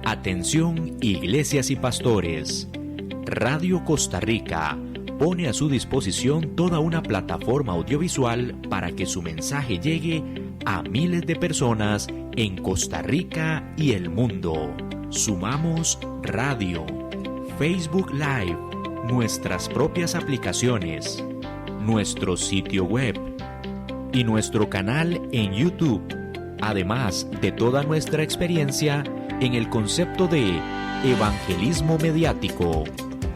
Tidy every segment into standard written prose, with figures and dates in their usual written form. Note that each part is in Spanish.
Atención, iglesias y pastores. Radio Costa Rica pone a su disposición toda una plataforma audiovisual para que su mensaje llegue a miles de personas en Costa Rica y el mundo. Sumamos radio, Facebook Live, nuestras propias aplicaciones, nuestro sitio web y nuestro canal en YouTube, además de toda nuestra experiencia en el concepto de evangelismo mediático,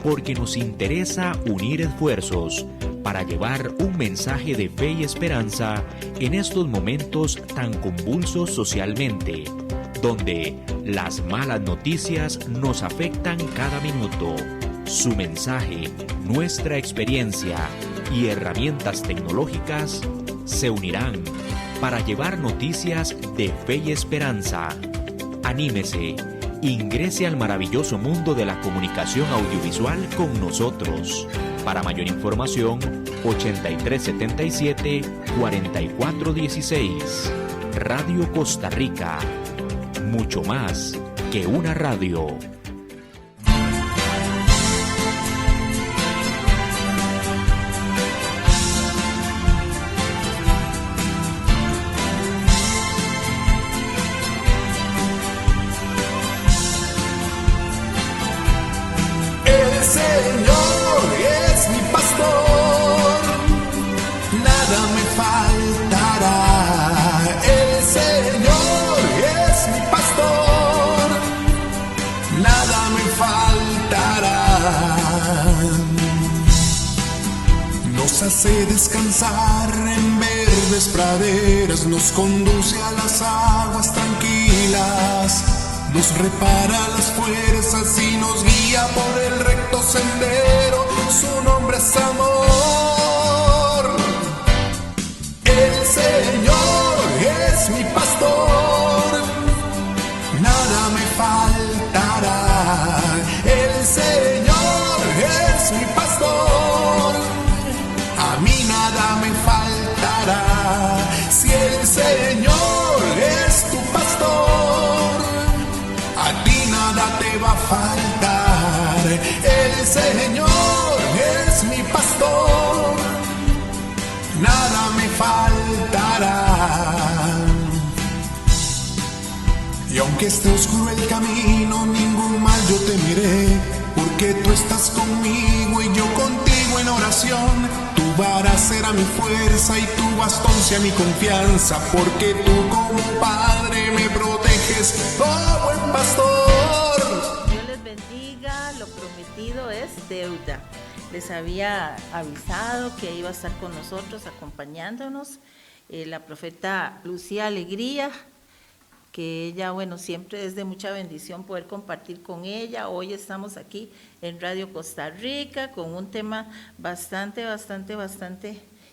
porque nos interesa unir esfuerzos para llevar un mensaje de fe y esperanza en estos momentos tan convulsos socialmente, donde las malas noticias nos afectan cada minuto. Su mensaje, nuestra experiencia y herramientas tecnológicas se unirán para llevar noticias de fe y esperanza. Anímese, ingrese al maravilloso mundo de la comunicación audiovisual con nosotros. Para mayor información, 8377-4416. Radio Costa Rica. Mucho más que una radio. Hace descansar en verdes praderas, nos conduce a las aguas tranquilas, nos repara las fuerzas y nos guía por el recto sendero, su nombre es amor. El Señor es mi pastor, nada me faltará. El Señor es mi pastor, a mí nada me faltará. Si el Señor es tu pastor, a ti nada te va a faltar. El Señor es mi pastor, nada me faltará. Y aunque esté oscuro el camino, ningún mal yo temeré, porque tú estás conmigo y yo contigo en oración. Tu vara será mi fuerza y tu bastón sea mi confianza, porque tú como Padre me proteges, oh buen pastor. Dios les bendiga, lo prometido es deuda. Les había avisado que iba a estar con nosotros acompañándonos la profeta Lucía Alegría, que ella, siempre es de mucha bendición poder compartir con ella. Hoy estamos aquí en Radio Costa Rica con un tema bastante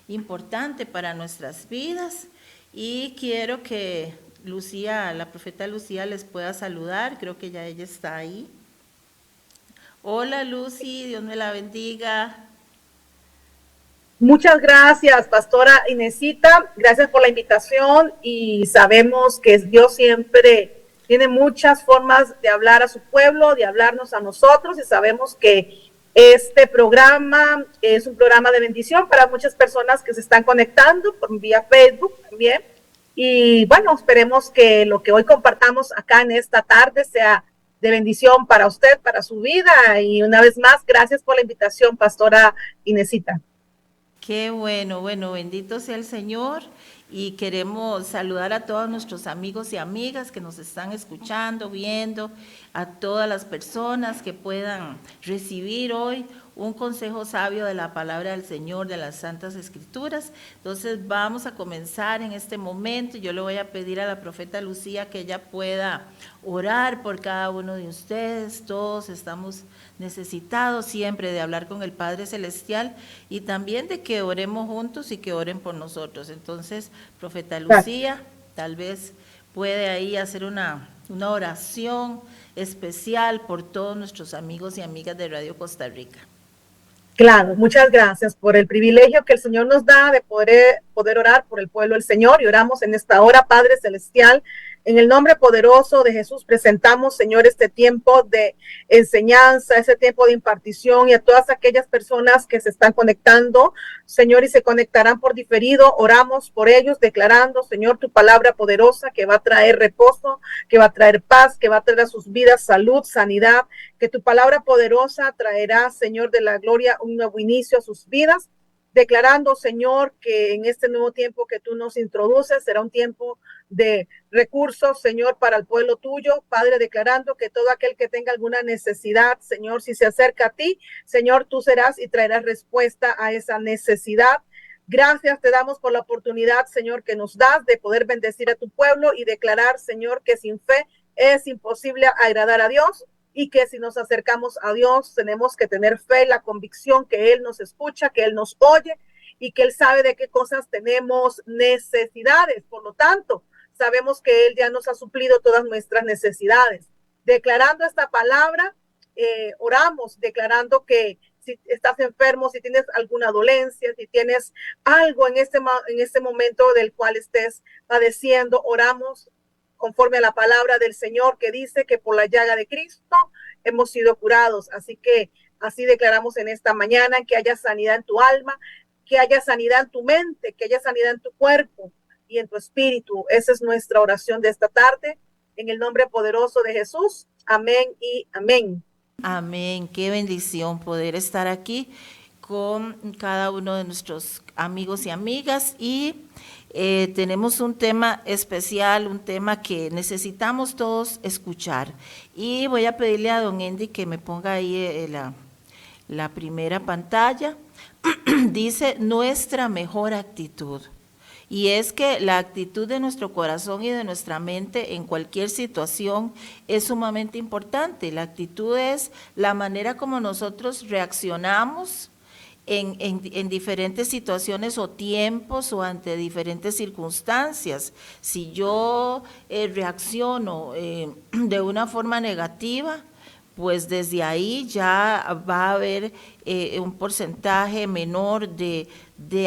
importante para nuestras vidas, y quiero que Lucía, la profeta Lucía, les pueda saludar. Creo que ya ella está ahí. Hola Lucy, Dios me la bendiga. Muchas gracias, pastora Inesita, gracias por la invitación, y sabemos que Dios siempre tiene muchas formas de hablar a su pueblo, de hablarnos a nosotros, y sabemos que este programa es un programa de bendición para muchas personas que se están conectando por vía Facebook también, y esperemos que lo que hoy compartamos acá en esta tarde sea de bendición para usted, para su vida, y una vez más, gracias por la invitación, pastora Inesita. Qué bueno, bendito sea el Señor, y queremos saludar a todos nuestros amigos y amigas que nos están escuchando, viendo, a todas las personas que puedan recibir hoy un consejo sabio de la palabra del Señor, de las Santas Escrituras. Entonces vamos a comenzar en este momento. Yo le voy a pedir a la profeta Lucía que ella pueda orar por cada uno de ustedes. Todos estamos necesitados siempre de hablar con el Padre Celestial, y también de que oremos juntos y que oren por nosotros. Entonces, profeta Lucía, tal vez puede ahí hacer una oración especial por todos nuestros amigos y amigas de Radio Costa Rica. Claro, muchas gracias por el privilegio que el Señor nos da de poder poder orar por el pueblo del Señor y oramos en esta hora, Padre Celestial. En el nombre poderoso de Jesús presentamos, Señor, este tiempo de enseñanza, ese tiempo de impartición y a todas aquellas personas que se están conectando, Señor, y se conectarán por diferido. Oramos por ellos, declarando, Señor, tu palabra poderosa que va a traer reposo, que va a traer paz, que va a traer a sus vidas salud, sanidad, que tu palabra poderosa traerá, Señor, de la gloria un nuevo inicio a sus vidas. Declarando, Señor, que en este nuevo tiempo que tú nos introduces será un tiempo de recursos, Señor, para el pueblo tuyo. Padre, declarando que todo aquel que tenga alguna necesidad, Señor, si se acerca a ti, Señor, tú serás y traerás respuesta a esa necesidad. Gracias te damos por la oportunidad, Señor, que nos das de poder bendecir a tu pueblo y declarar, Señor, que sin fe es imposible agradar a Dios. Y que si nos acercamos a Dios, tenemos que tener fe, la convicción que Él nos escucha, que Él nos oye y que Él sabe de qué cosas tenemos necesidades. Por lo tanto, sabemos que Él ya nos ha suplido todas nuestras necesidades. Declarando esta palabra, oramos, declarando que si estás enfermo, si tienes alguna dolencia, si tienes algo en este momento del cual estés padeciendo, oramos conforme a la palabra del Señor que dice que por la llaga de Cristo hemos sido curados. Así que así declaramos en esta mañana que haya sanidad en tu alma, que haya sanidad en tu mente, que haya sanidad en tu cuerpo y en tu espíritu. Esa es nuestra oración de esta tarde. En el nombre poderoso de Jesús. Amén y amén. Amén. Qué bendición poder estar aquí con cada uno de nuestros amigos y amigas y tenemos un tema especial, un tema que necesitamos todos escuchar. Y voy a pedirle a don Andy que me ponga ahí la primera pantalla. Dice, nuestra mejor actitud. Y es que la actitud de nuestro corazón y de nuestra mente en cualquier situación es sumamente importante. La actitud es la manera como nosotros reaccionamos en diferentes situaciones o tiempos o ante diferentes circunstancias. Si yo reacciono de una forma negativa, pues desde ahí ya va a haber un porcentaje menor de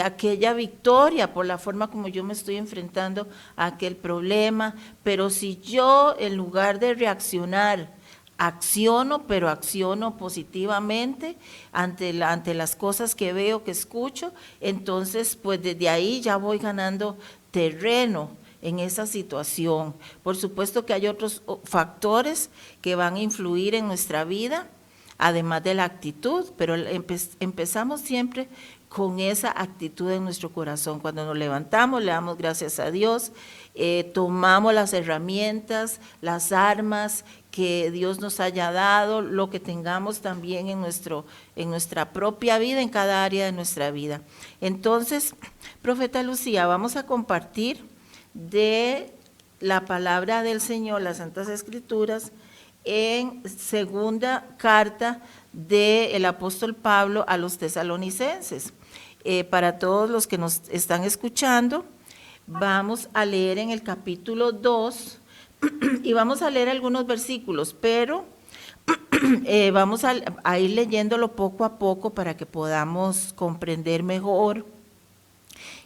aquella victoria por la forma como yo me estoy enfrentando a aquel problema. Pero si yo, en lugar de reaccionar, acciono, pero acciono positivamente ante las cosas que veo, que escucho, entonces pues desde ahí ya voy ganando terreno en esa situación. Por supuesto que hay otros factores que van a influir en nuestra vida, además de la actitud, pero empezamos siempre con esa actitud en nuestro corazón. Cuando nos levantamos, le damos gracias a Dios, tomamos las herramientas, las armas que Dios nos haya dado, lo que tengamos también en nuestra propia vida, en cada área de nuestra vida. Entonces, profeta Lucía, vamos a compartir de la palabra del Señor, las Santas Escrituras, en segunda carta del apóstol Pablo a los tesalonicenses. Para todos los que nos están escuchando, vamos a leer en el capítulo 2 y vamos a leer algunos versículos, pero vamos a ir leyéndolo poco a poco para que podamos comprender mejor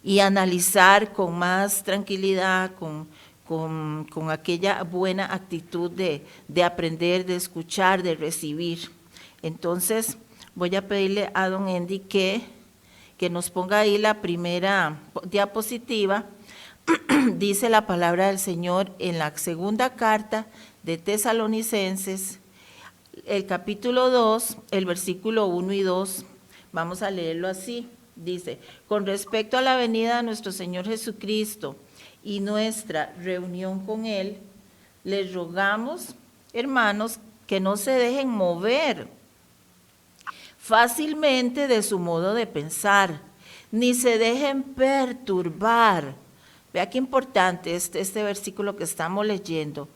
y analizar con más tranquilidad, con aquella buena actitud de aprender, de escuchar, de recibir. Entonces, voy a pedirle a don Andy que nos ponga ahí la primera diapositiva. Dice la palabra del Señor en la segunda carta de Tesalonicenses, el capítulo 2, el versículo 1 y 2. Vamos a leerlo así. Dice, con respecto a la venida de nuestro Señor Jesucristo y nuestra reunión con Él, les rogamos, hermanos, que no se dejen mover fácilmente de su modo de pensar, ni se dejen perturbar. Vea qué importante este versículo que estamos leyendo,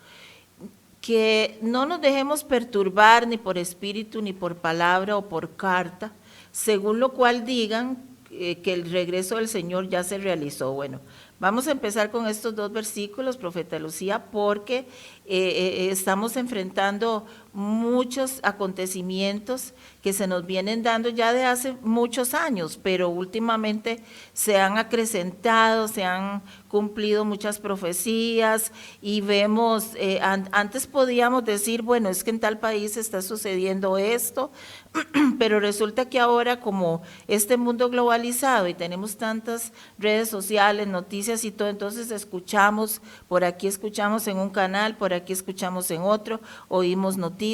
que no nos dejemos perturbar ni por espíritu, ni por palabra o por carta, según lo cual digan que el regreso del Señor ya se realizó. Bueno, vamos a empezar con estos dos versículos, profeta Lucía, porque estamos enfrentando muchos acontecimientos que se nos vienen dando ya de hace muchos años, pero últimamente se han acrecentado, se han cumplido muchas profecías y vemos, antes podíamos decir, bueno, es que en tal país está sucediendo esto, pero resulta que ahora como este mundo globalizado y tenemos tantas redes sociales, noticias y todo, entonces escuchamos, por aquí escuchamos en un canal, por aquí escuchamos en otro, oímos noticias,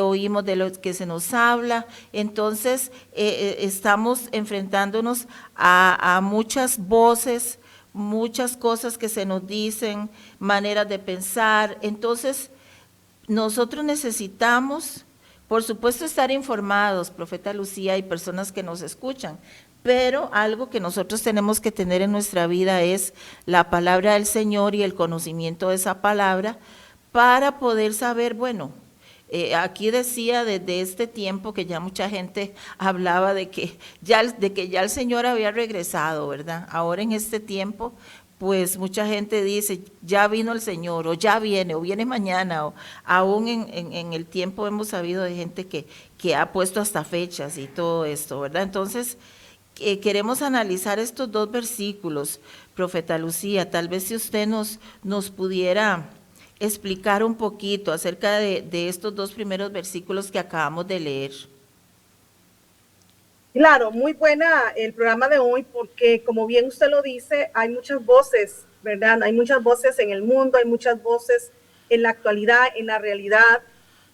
oímos de lo que se nos habla, entonces estamos enfrentándonos a muchas voces, muchas cosas que se nos dicen, maneras de pensar, entonces nosotros necesitamos, por supuesto, estar informados, profeta Lucía, y personas que nos escuchan, pero algo que nosotros tenemos que tener en nuestra vida es la palabra del Señor y el conocimiento de esa palabra para poder saber, bueno, aquí decía desde este tiempo que ya mucha gente hablaba de que ya el Señor había regresado, ¿verdad? Ahora en este tiempo, pues mucha gente dice, ya vino el Señor, o ya viene, o viene mañana, o aún en el tiempo hemos sabido de gente que ha puesto hasta fechas y todo esto, ¿verdad? Entonces, queremos analizar estos dos versículos, profeta Lucía, tal vez si usted nos pudiera explicar un poquito acerca de estos dos primeros versículos que acabamos de leer. Claro, muy buena el programa de hoy porque, como bien usted lo dice, hay muchas voces, ¿verdad? Hay muchas voces en el mundo, hay muchas voces en la actualidad, en la realidad,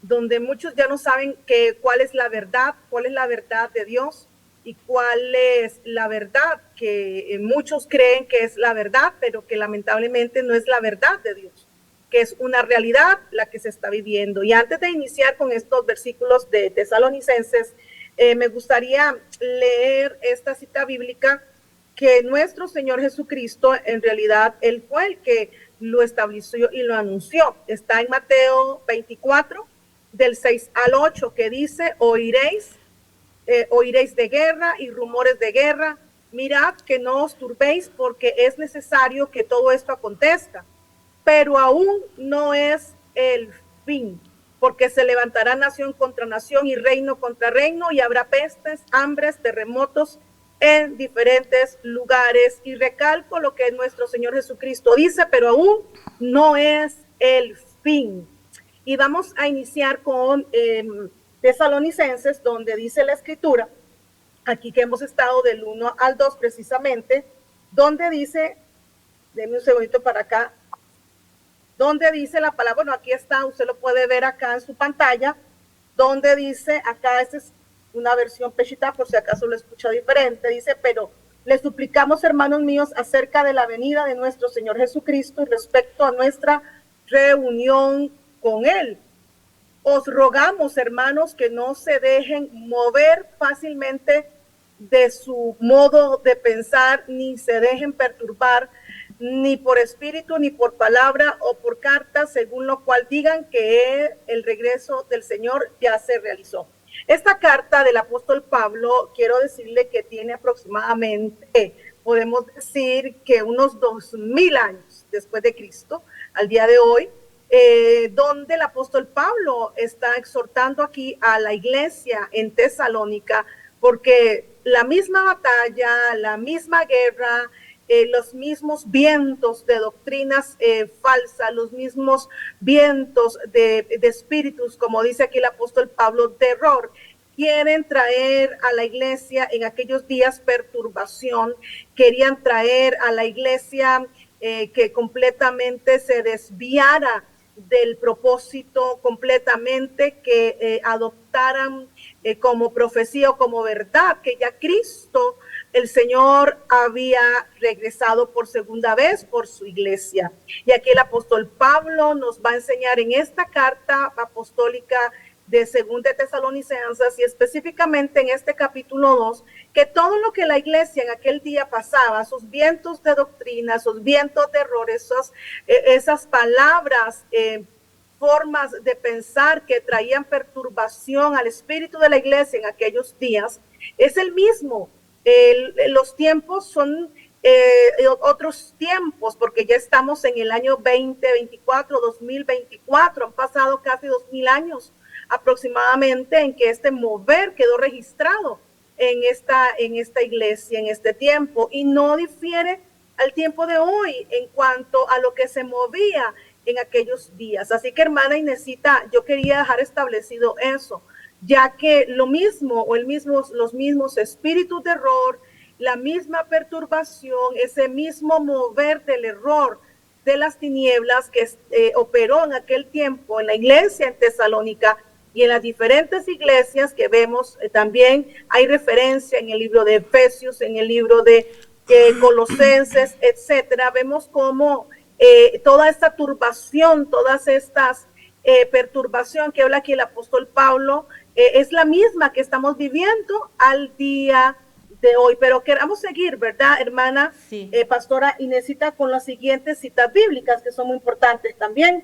donde muchos ya no saben cuál es la verdad de Dios y cuál es la verdad que muchos creen que es la verdad, pero que lamentablemente no es la verdad de Dios, que es una realidad la que se está viviendo. Y antes de iniciar con estos versículos de Tesalonicenses, me gustaría leer esta cita bíblica que nuestro Señor Jesucristo, en realidad, Él fue el que lo estableció y lo anunció. Está en Mateo 24, del 6 al 8, que dice, oiréis de guerra y rumores de guerra. Mirad que no os turbéis, porque es necesario que todo esto acontezca, pero aún no es el fin, porque se levantará nación contra nación y reino contra reino, y habrá pestes, hambres, terremotos en diferentes lugares. Y recalco lo que nuestro Señor Jesucristo dice, pero aún no es el fin. Y vamos a iniciar con Tesalonicenses, donde dice la Escritura, aquí que hemos estado del 1 al 2 precisamente, donde dice, denme un segundito para acá, donde dice la palabra, bueno, aquí está, usted lo puede ver acá en su pantalla, donde dice, acá esta es una versión peshita, por si acaso lo escucha diferente, dice, pero les suplicamos, hermanos míos, acerca de la venida de nuestro Señor Jesucristo y respecto a nuestra reunión con Él. Os rogamos, hermanos, que no se dejen mover fácilmente de su modo de pensar, ni se dejen perturbar, ni por espíritu, ni por palabra o por carta, según lo cual digan que el regreso del Señor ya se realizó. Esta carta del apóstol Pablo, quiero decirle que tiene aproximadamente, podemos decir que unos 2000 años después de Cristo, al día de hoy, donde el apóstol Pablo está exhortando aquí a la iglesia en Tesalónica, porque la misma batalla, la misma guerra, los mismos vientos de doctrinas falsas, los mismos vientos de espíritus, como dice aquí el apóstol Pablo, de error, quieren traer a la iglesia en aquellos días perturbación, querían traer a la iglesia que completamente se desviara del propósito completamente, que adoptaran como profecía o como verdad que ya Cristo, el Señor, había regresado por segunda vez por su iglesia. Y aquí el apóstol Pablo nos va a enseñar en esta carta apostólica de Segunda de Tesalonicenses, y específicamente en este capítulo 2, que todo lo que la iglesia en aquel día pasaba, sus vientos de doctrina, sus vientos de error, esas palabras, formas de pensar que traían perturbación al espíritu de la iglesia en aquellos días, es el mismo. Los tiempos son otros tiempos, porque ya estamos en el año 2024, 2024, han pasado casi 2000 años aproximadamente en que este mover quedó registrado en esta iglesia, en este tiempo, y no difiere al tiempo de hoy en cuanto a lo que se movía en aquellos días. Así que, hermana Inesita, yo quería dejar establecido eso, ya que lo mismo o los mismos espíritus de error, la misma perturbación, ese mismo mover del error de las tinieblas que operó en aquel tiempo en la iglesia en Tesalónica y en las diferentes iglesias que vemos, también hay referencia en el libro de Efesios, en el libro de Colosenses, etcétera. Vemos cómo toda esta turbación, todas estas perturbación que habla aquí el apóstol Pablo, es la misma que estamos viviendo al día de hoy. Pero queramos seguir, ¿verdad, hermana? Sí. Pastora Inesita, con las siguientes citas bíblicas que son muy importantes también.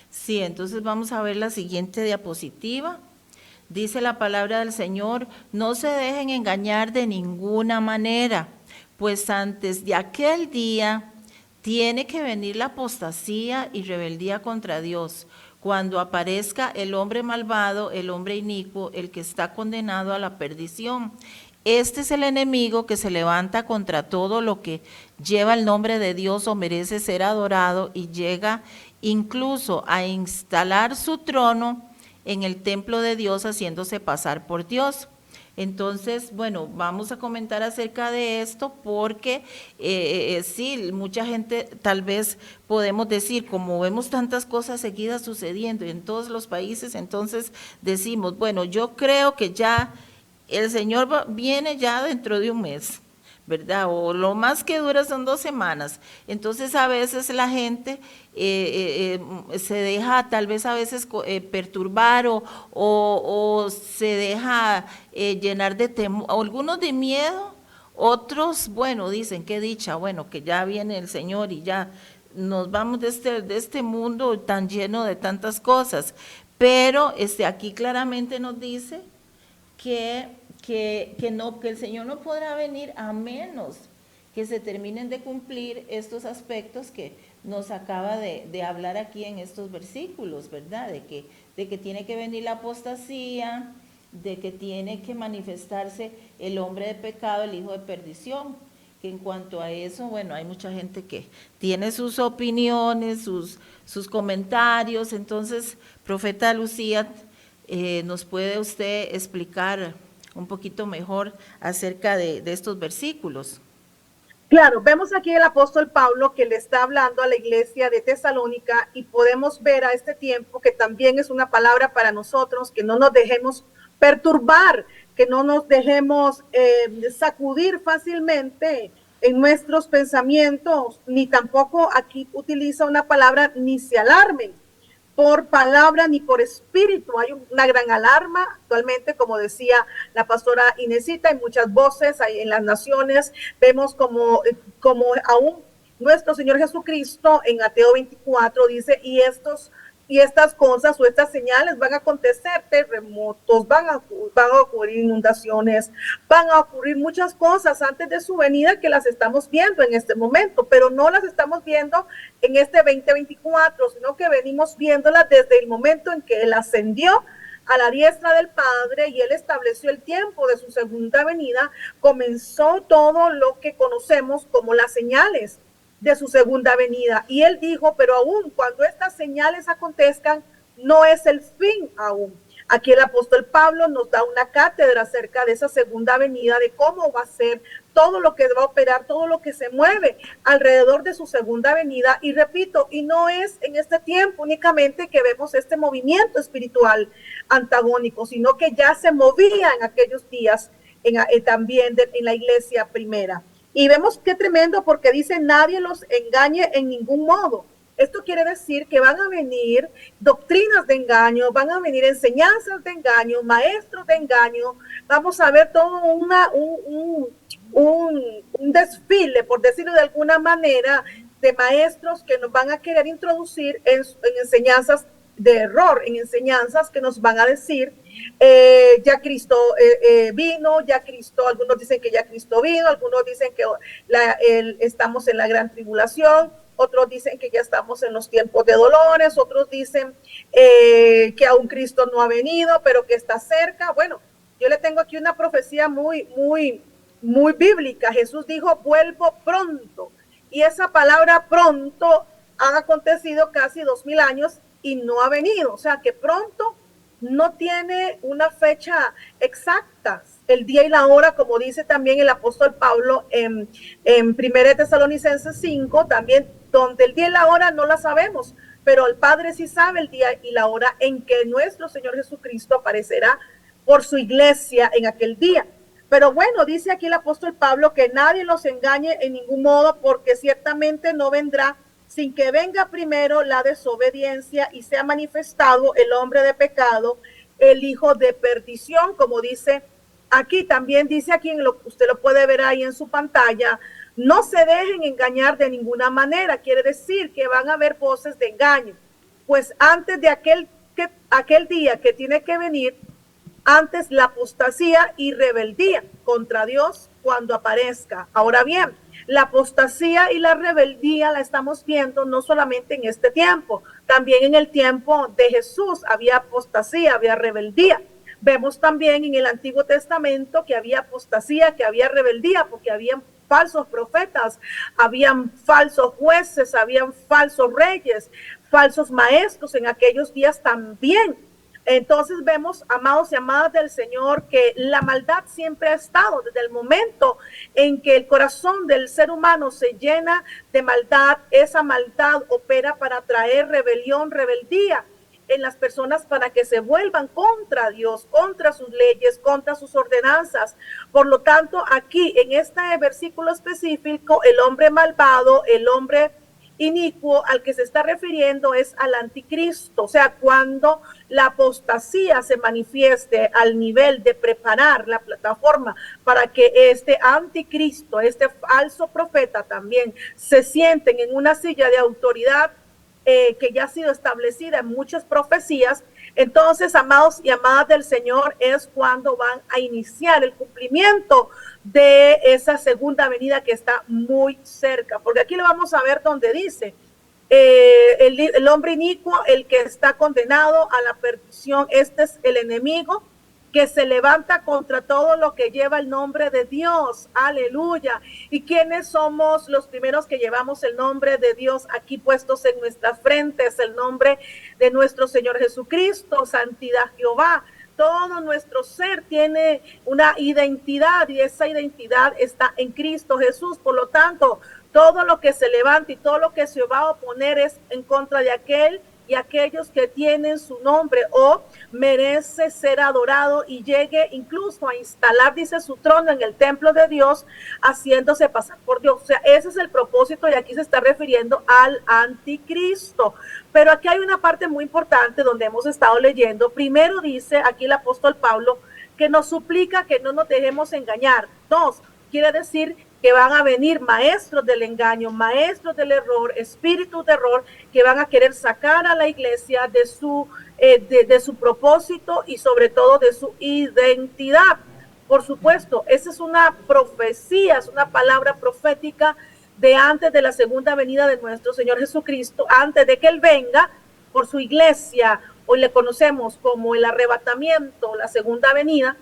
Sí, entonces vamos a ver la siguiente diapositiva. Dice la palabra del Señor: no se dejen engañar de ninguna manera, pues antes de aquel día tiene que venir la apostasía y rebeldía contra Dios, cuando aparezca el hombre malvado, el hombre inicuo, el que está condenado a la perdición. Este es el enemigo que se levanta contra todo lo que lleva el nombre de Dios o merece ser adorado, y llega incluso a instalar su trono en el templo de Dios, haciéndose pasar por Dios. Entonces, bueno, vamos a comentar acerca de esto porque sí, mucha gente tal vez podemos decir, como vemos tantas cosas seguidas sucediendo en todos los países, entonces decimos, bueno, yo creo que ya el Señor viene ya dentro de un mes, ¿verdad? O lo más que dura son 2 semanas. Entonces a veces la gente se deja tal vez a veces perturbar o se deja llenar de temor, algunos de miedo, otros, bueno, dicen qué dicha, bueno, que ya viene el Señor y ya nos vamos de este mundo tan lleno de tantas cosas. Pero aquí claramente nos dice que el Señor no podrá venir a menos que se terminen de cumplir estos aspectos que nos acaba de hablar aquí en estos versículos, ¿verdad? De que tiene que venir la apostasía, de que tiene que manifestarse el hombre de pecado, el hijo de perdición. Que en cuanto a eso, bueno, hay mucha gente que tiene sus opiniones, sus comentarios. Entonces, profeta Lucía, ¿nos puede usted explicar un poquito mejor acerca de estos versículos? Claro, vemos aquí el apóstol Pablo que le está hablando a la iglesia de Tesalónica, y podemos ver a este tiempo que también es una palabra para nosotros, que no nos dejemos perturbar, que no nos dejemos sacudir fácilmente en nuestros pensamientos, ni tampoco aquí utiliza una palabra ni se alarmen por palabra ni por espíritu. Hay una gran alarma actualmente, como decía la pastora Inesita, hay muchas voces hay en las naciones. Vemos como aún nuestro Señor Jesucristo en Mateo 24 dice, y estas cosas o estas señales van a acontecer: terremotos, van a ocurrir inundaciones, van a ocurrir muchas cosas antes de su venida, que las estamos viendo en este momento, pero no las estamos viendo en este 2024, sino que venimos viéndolas desde el momento en que Él ascendió a la diestra del Padre y Él estableció el tiempo de su segunda venida. Comenzó todo lo que conocemos como las señales de su segunda venida. Y Él dijo, pero aún cuando estas señales acontezcan, no es el fin aún. Aquí el apóstol Pablo nos da una cátedra acerca de esa segunda venida, de cómo va a ser todo lo que va a operar, todo lo que se mueve alrededor de su segunda venida. Y repito, y no es en este tiempo únicamente que vemos este movimiento espiritual antagónico, sino que ya se movía en aquellos días también en la iglesia primera. Y vemos qué tremendo, porque dice, nadie los engañe en ningún modo. Esto quiere decir que van a venir doctrinas de engaño, van a venir enseñanzas de engaño, maestros de engaño. Vamos a ver todo un desfile, por decirlo de alguna manera, de maestros que nos van a querer introducir en enseñanzas de error en enseñanzas que nos van a decir, ya Cristo vino, ya Cristo, algunos dicen que ya Cristo vino, algunos dicen que estamos en la gran tribulación, otros dicen que ya estamos en los tiempos de dolores, otros dicen que aún Cristo no ha venido, pero que está cerca. Bueno, yo le tengo aquí una profecía muy bíblica. Jesús dijo, vuelvo pronto. Y esa palabra pronto han acontecido casi 2000 años y no ha venido. O sea que pronto no tiene una fecha exacta, el día y la hora, como dice también el apóstol Pablo en 1 Tesalonicenses 5, también donde el día y la hora no la sabemos, pero el Padre sí sabe el día y la hora en que nuestro Señor Jesucristo aparecerá por su iglesia en aquel día. Pero bueno, dice aquí el apóstol Pablo que nadie los engañe en ningún modo, porque ciertamente no vendrá sin que venga primero la desobediencia y sea manifestado el hombre de pecado, el hijo de perdición, como dice aquí. También dice aquí, usted lo puede ver ahí en su pantalla, no se dejen engañar de ninguna manera. Quiere decir que van a haber voces de engaño. Pues antes de aquel día que tiene que venir, antes la apostasía y rebeldía contra Dios cuando aparezca. Ahora bien, la apostasía y la rebeldía la estamos viendo no solamente en este tiempo, también en el tiempo de Jesús había apostasía, había rebeldía. Vemos también en el Antiguo Testamento que había apostasía, que había rebeldía, porque habían falsos profetas, habían falsos jueces, habían falsos reyes, falsos maestros en aquellos días también. Entonces vemos, amados y amadas del Señor, que la maldad siempre ha estado desde el momento en que el corazón del ser humano se llena de maldad. Esa maldad opera para traer rebelión, rebeldía en las personas para que se vuelvan contra Dios, contra sus leyes, contra sus ordenanzas. Por lo tanto, aquí en este versículo específico, el hombre malvado, el hombre inicuo al que se está refiriendo es al anticristo. O sea, cuando la apostasía se manifieste al nivel de preparar la plataforma para que este anticristo, este falso profeta también se sienten en una silla de autoridad que ya ha sido establecida en muchas profecías, entonces, amados y amadas del Señor, es cuando van a iniciar el cumplimiento de esa segunda venida que está muy cerca. Porque aquí lo vamos a ver donde dice, el hombre inicuo, el que está condenado a la perdición, este es el enemigo que se levanta contra todo lo que lleva el nombre de Dios. Aleluya. ¿Y quiénes somos los primeros que llevamos el nombre de Dios aquí puestos en nuestras frentes? El nombre de nuestro Señor Jesucristo, santidad Jehová. Todo nuestro ser tiene una identidad y esa identidad está en Cristo Jesús. Por lo tanto, todo lo que se levanta y todo lo que se va a oponer es en contra de aquel y aquellos que tienen su nombre o merece ser adorado y llegue incluso a instalar, dice, su trono en el templo de Dios, haciéndose pasar por Dios. O sea, ese es el propósito y aquí se está refiriendo al anticristo. Pero aquí hay una parte muy importante donde hemos estado leyendo. Primero dice aquí el apóstol Pablo que nos suplica que no nos dejemos engañar. Dos, quiere decir que van a venir maestros del engaño, maestros del error, espíritus de error, que van a querer sacar a la iglesia de su propósito y sobre todo de su identidad. Por supuesto, esa es una profecía, es una palabra profética de antes de la segunda venida de nuestro Señor Jesucristo, antes de que Él venga por su iglesia. Hoy le conocemos como el arrebatamiento, la segunda venida.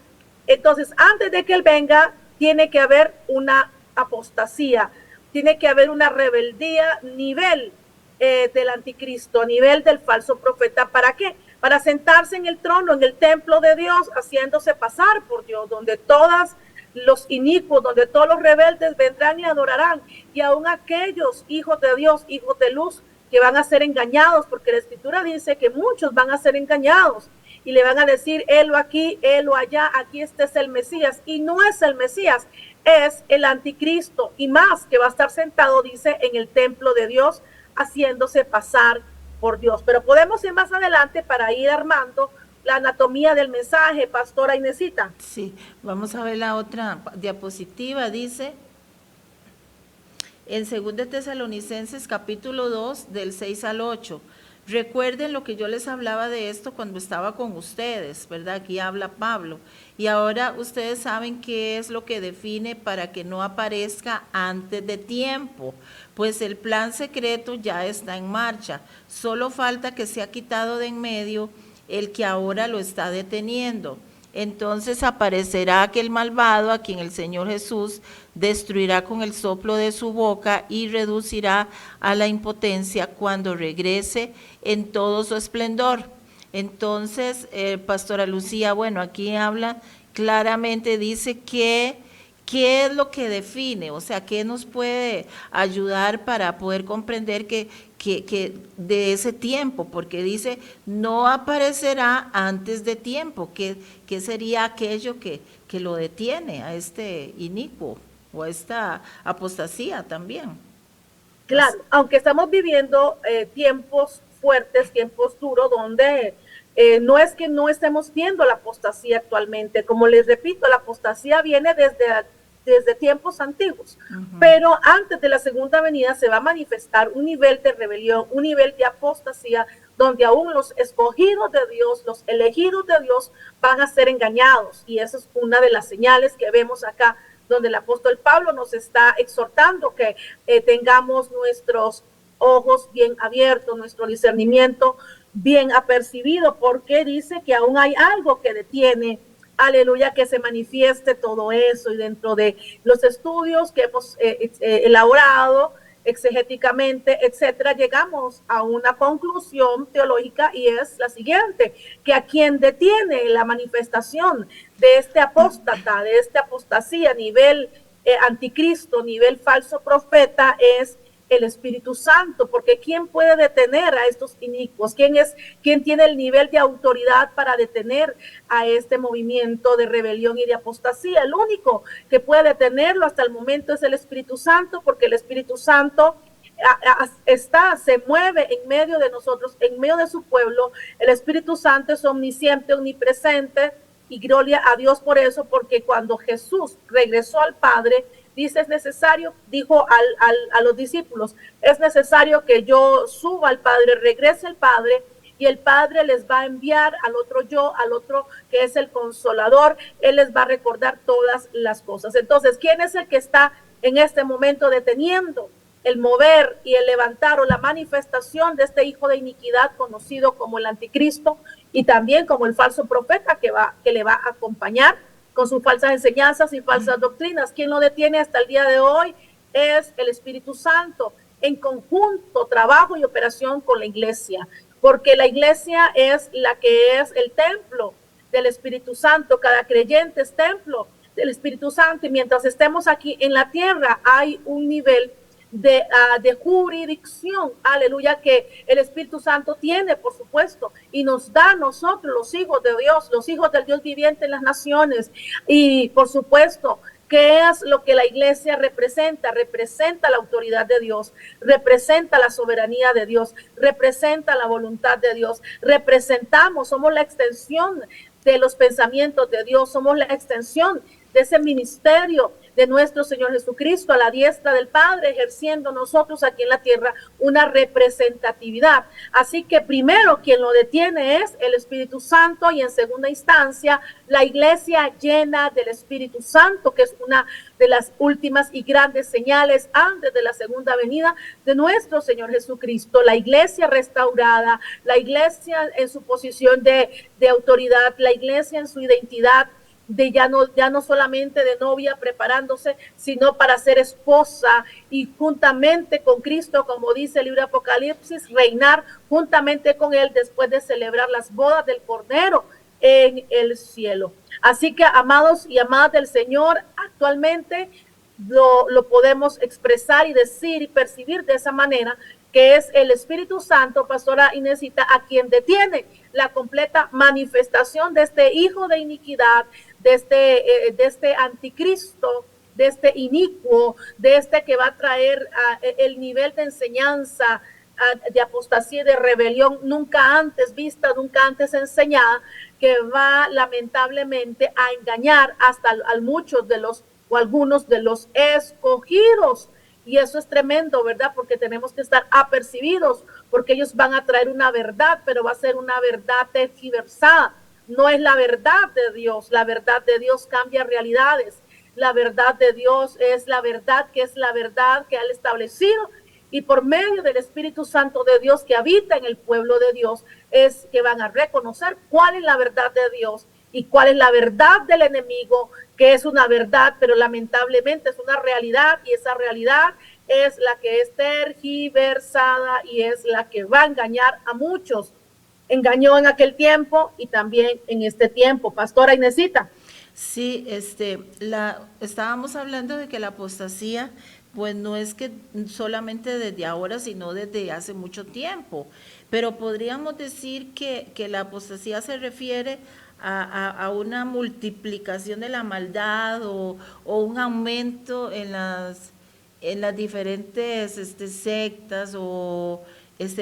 Entonces, antes de que Él venga, tiene que haber una apostasía, tiene que haber una rebeldía a nivel del anticristo, a nivel del falso profeta. ¿Para qué? Para sentarse en el trono, en el templo de Dios, haciéndose pasar por Dios, donde todos los inicuos, donde todos los rebeldes vendrán y adorarán, y aún aquellos hijos de Dios, hijos de luz, que van a ser engañados, porque la Escritura dice que muchos van a ser engañados, y le van a decir, helo aquí, helo allá, aquí este es el Mesías, y no es el Mesías, es el anticristo, y más que va a estar sentado, dice, en el templo de Dios, haciéndose pasar por Dios. Pero podemos ir más adelante para ir armando la anatomía del mensaje, pastora Inesita. Sí, vamos a ver la otra diapositiva, dice, en 2 Tesalonicenses capítulo 2, del 6 al 8, Recuerden lo que yo les hablaba de esto cuando estaba con ustedes, ¿verdad? Aquí habla Pablo. Y ahora ustedes saben qué es lo que define para que no aparezca antes de tiempo. Pues el plan secreto ya está en marcha. Solo falta que sea quitado de en medio el que ahora lo está deteniendo. Entonces aparecerá aquel malvado a quien el Señor Jesús destruirá con el soplo de su boca y reducirá a la impotencia cuando regrese en todo su esplendor. Entonces, Pastora Lucía, bueno, aquí habla claramente, dice que qué es lo que define, o sea, qué nos puede ayudar para poder comprender que de ese tiempo, porque dice, no aparecerá antes de tiempo, que sería aquello que lo detiene a este inicuo o a esta apostasía también. Claro, aunque estamos viviendo tiempos fuertes, tiempos duros, donde no es que no estemos viendo la apostasía actualmente, como les repito, la apostasía viene desde tiempos antiguos, pero antes de la segunda venida se va a manifestar un nivel de rebelión, un nivel de apostasía, donde aún los escogidos de Dios, los elegidos de Dios van a ser engañados, y esa es una de las señales que vemos acá, donde el apóstol Pablo nos está exhortando que tengamos nuestros ojos bien abiertos, nuestro discernimiento bien apercibido, porque dice que aún hay algo que detiene, aleluya, que se manifieste todo eso. Y dentro de los estudios que hemos elaborado exegéticamente, etcétera, llegamos a una conclusión teológica, y es la siguiente: que a quien detiene la manifestación de este apóstata, de esta apostasía, nivel anticristo, nivel falso profeta, es el Espíritu Santo, porque ¿quién puede detener a estos inicuos? ¿Quién tiene el nivel de autoridad para detener a este movimiento de rebelión y de apostasía? El único que puede detenerlo hasta el momento es el Espíritu Santo, porque el Espíritu Santo se mueve en medio de nosotros, en medio de su pueblo. El Espíritu Santo es omnisciente, omnipresente, y gloria a Dios por eso, porque cuando Jesús regresó al Padre, dice, es necesario, dijo a los discípulos, es necesario que yo suba al Padre, regrese al Padre, y el Padre les va a enviar al otro yo, al otro que es el Consolador. Él les va a recordar todas las cosas. Entonces, ¿quién es el que está en este momento deteniendo el mover y el levantar o la manifestación de este hijo de iniquidad conocido como el anticristo, y también como el falso profeta que le va a acompañar con sus falsas enseñanzas y falsas doctrinas? ¿Quién lo detiene hasta el día de hoy? Es el Espíritu Santo, en conjunto, trabajo y operación con la iglesia, porque la iglesia es la que es el templo del Espíritu Santo. Cada creyente es templo del Espíritu Santo, y mientras estemos aquí en la tierra hay un nivel de jurisdicción, aleluya, que el Espíritu Santo tiene, por supuesto, y nos da a nosotros, los hijos de Dios, los hijos del Dios viviente en las naciones. Y por supuesto, ¿qué es lo que la iglesia representa? Representa la autoridad de Dios, representa la soberanía de Dios, representa la voluntad de Dios, somos la extensión de los pensamientos de Dios, somos la extensión de ese ministerio de nuestro Señor Jesucristo a la diestra del Padre, ejerciendo nosotros aquí en la tierra una representatividad. Así que primero quien lo detiene es el Espíritu Santo, y en segunda instancia la iglesia llena del Espíritu Santo, que es una de las últimas y grandes señales antes de la segunda venida de nuestro Señor Jesucristo. La iglesia restaurada, la iglesia en su posición de autoridad, la iglesia en su identidad, de ya no solamente de novia preparándose, sino para ser esposa, y juntamente con Cristo, como dice el libro de Apocalipsis, reinar juntamente con él después de celebrar las bodas del Cordero en el cielo. Así que, amados y amadas del Señor, actualmente lo podemos expresar y decir y percibir de esa manera, que es el Espíritu Santo, pastora Inesita, a quien detiene la completa manifestación de este hijo de iniquidad, de este anticristo, de este inicuo, de este que va a traer el nivel de enseñanza, de apostasía y de rebelión nunca antes vista, nunca antes enseñada, que va lamentablemente a engañar hasta a muchos de los, o algunos de los escogidos. Y eso es tremendo, ¿verdad? Porque tenemos que estar apercibidos porque ellos van a traer una verdad, pero va a ser una verdad tergiversada. No es la verdad de Dios. La verdad de Dios cambia realidades. La verdad de Dios es la verdad que Él establecido, y por medio del Espíritu Santo de Dios que habita en el pueblo de Dios es que van a reconocer cuál es la verdad de Dios y cuál es la verdad del enemigo, que es una verdad, pero lamentablemente es una realidad, y esa realidad es la que es tergiversada y es la que va a engañar a muchos. Engañó en aquel tiempo y también en este tiempo. Pastora Inesita. Sí, estábamos hablando de que la apostasía, pues no es que solamente desde ahora, sino desde hace mucho tiempo, pero podríamos decir que la apostasía se refiere a una multiplicación de la maldad o un aumento en las diferentes sectas o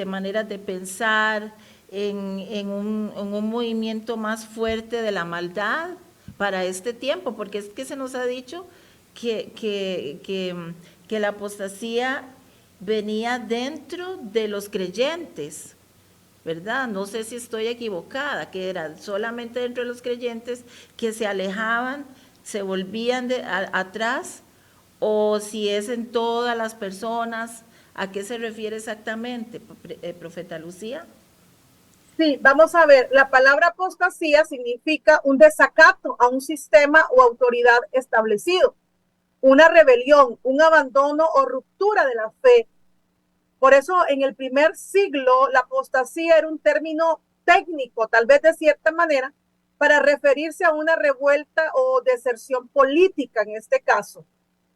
maneras de pensar, en un movimiento más fuerte de la maldad para este tiempo, porque es que se nos ha dicho que la apostasía venía dentro de los creyentes, ¿verdad? No sé si estoy equivocada, que era solamente dentro de los creyentes que se alejaban, se volvían atrás, o si es en todas las personas. ¿A qué se refiere exactamente, profeta Lucía? Sí, vamos a ver, la palabra apostasía significa un desacato a un sistema o autoridad establecido, una rebelión, un abandono o ruptura de la fe. Por eso en el primer siglo la apostasía era un término técnico, tal vez de cierta manera, para referirse a una revuelta o deserción política en este caso.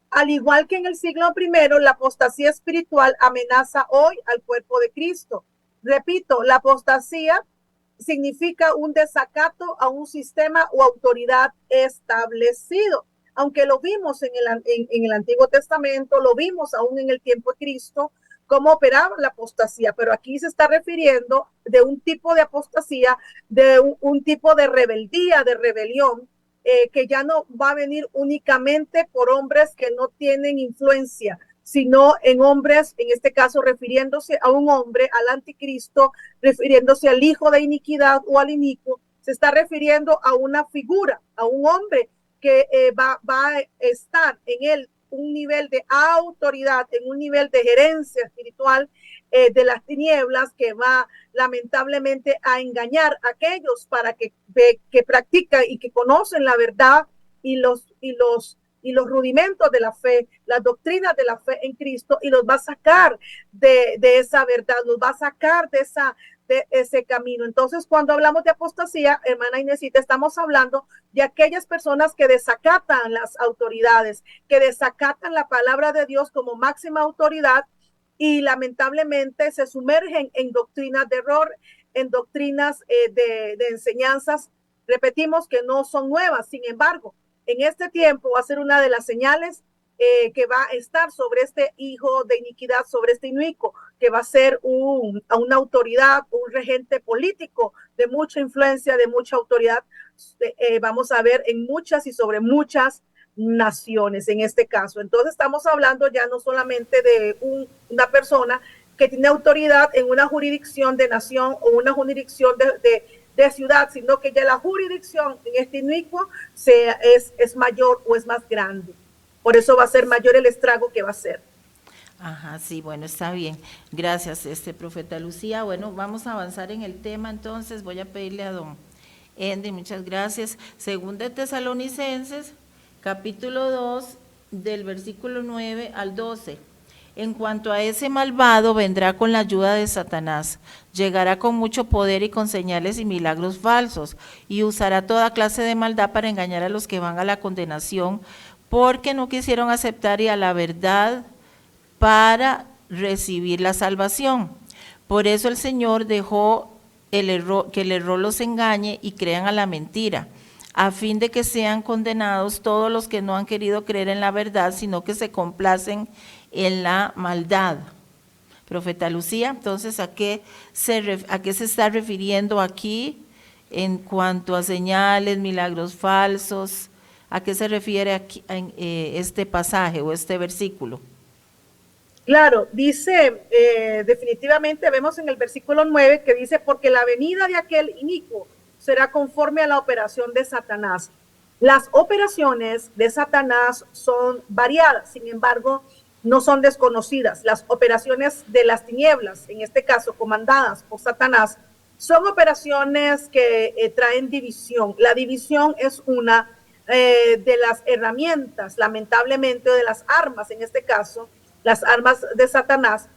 Al igual que en el siglo primero, la apostasía espiritual amenaza hoy al cuerpo de Cristo. Repito, la apostasía significa un desacato a un sistema o autoridad establecido. Aunque lo vimos en el Antiguo Testamento, lo vimos aún en el tiempo de Cristo, cómo operaba la apostasía, pero aquí se está refiriendo de un tipo de apostasía, de un tipo de rebeldía, de rebelión, que ya no va a venir únicamente por hombres que no tienen influencia, sino en hombres, en este caso refiriéndose a un hombre, al anticristo, refiriéndose al hijo de iniquidad o al inicuo, se está refiriendo a una figura, a un hombre que va a estar en él un nivel de autoridad, en un nivel de gerencia espiritual de las tinieblas, que va lamentablemente a engañar a aquellos para que practican y que conocen la verdad y los rudimentos de la fe, las doctrinas de la fe en Cristo, y los va a sacar de esa verdad, los va a sacar de ese camino. Entonces, cuando hablamos de apostasía, hermana Inesita, estamos hablando de aquellas personas que desacatan las autoridades, que desacatan la palabra de Dios como máxima autoridad, y lamentablemente se sumergen en doctrinas de error, en doctrinas de enseñanzas, repetimos, que no son nuevas. Sin embargo, en este tiempo va a ser una de las señales que va a estar sobre este hijo de iniquidad, sobre este inicuo, que va a ser una autoridad, un regente político de mucha influencia, de mucha autoridad. Vamos a ver en muchas y sobre muchas naciones en este caso. Entonces estamos hablando ya no solamente de una persona que tiene autoridad en una jurisdicción de nación o una jurisdicción de ciudad, sino que ya la jurisdicción en este inicuo es mayor o es más grande. Por eso va a ser mayor el estrago que va a ser. Ajá, sí, bueno, está bien. Gracias, profeta Lucía. Bueno, vamos a avanzar en el tema, entonces voy a pedirle a don Andy, muchas gracias. Segunda de Tesalonicenses, capítulo 2, del versículo 9 al 12. En cuanto a ese malvado, vendrá con la ayuda de Satanás, llegará con mucho poder y con señales y milagros falsos, y usará toda clase de maldad para engañar a los que van a la condenación, porque no quisieron aceptar y a la verdad para recibir la salvación. Por eso el Señor dejó que el error los engañe y crean a la mentira, a fin de que sean condenados todos los que no han querido creer en la verdad, sino que se complacen en la maldad. Profeta Lucía, entonces, ¿a qué se está refiriendo aquí en cuanto a señales, milagros falsos? ¿A qué se refiere aquí, en este pasaje o este versículo? Claro, dice, definitivamente vemos en el versículo 9 que dice, porque la venida de aquel inicuo será conforme a la operación de Satanás. Las operaciones de Satanás son variadas, sin embargo, no son desconocidas. Las operaciones de las tinieblas, en este caso comandadas por Satanás, son operaciones que traen división. La división es una de las herramientas, lamentablemente, de las armas, en este caso, las armas de Satanás,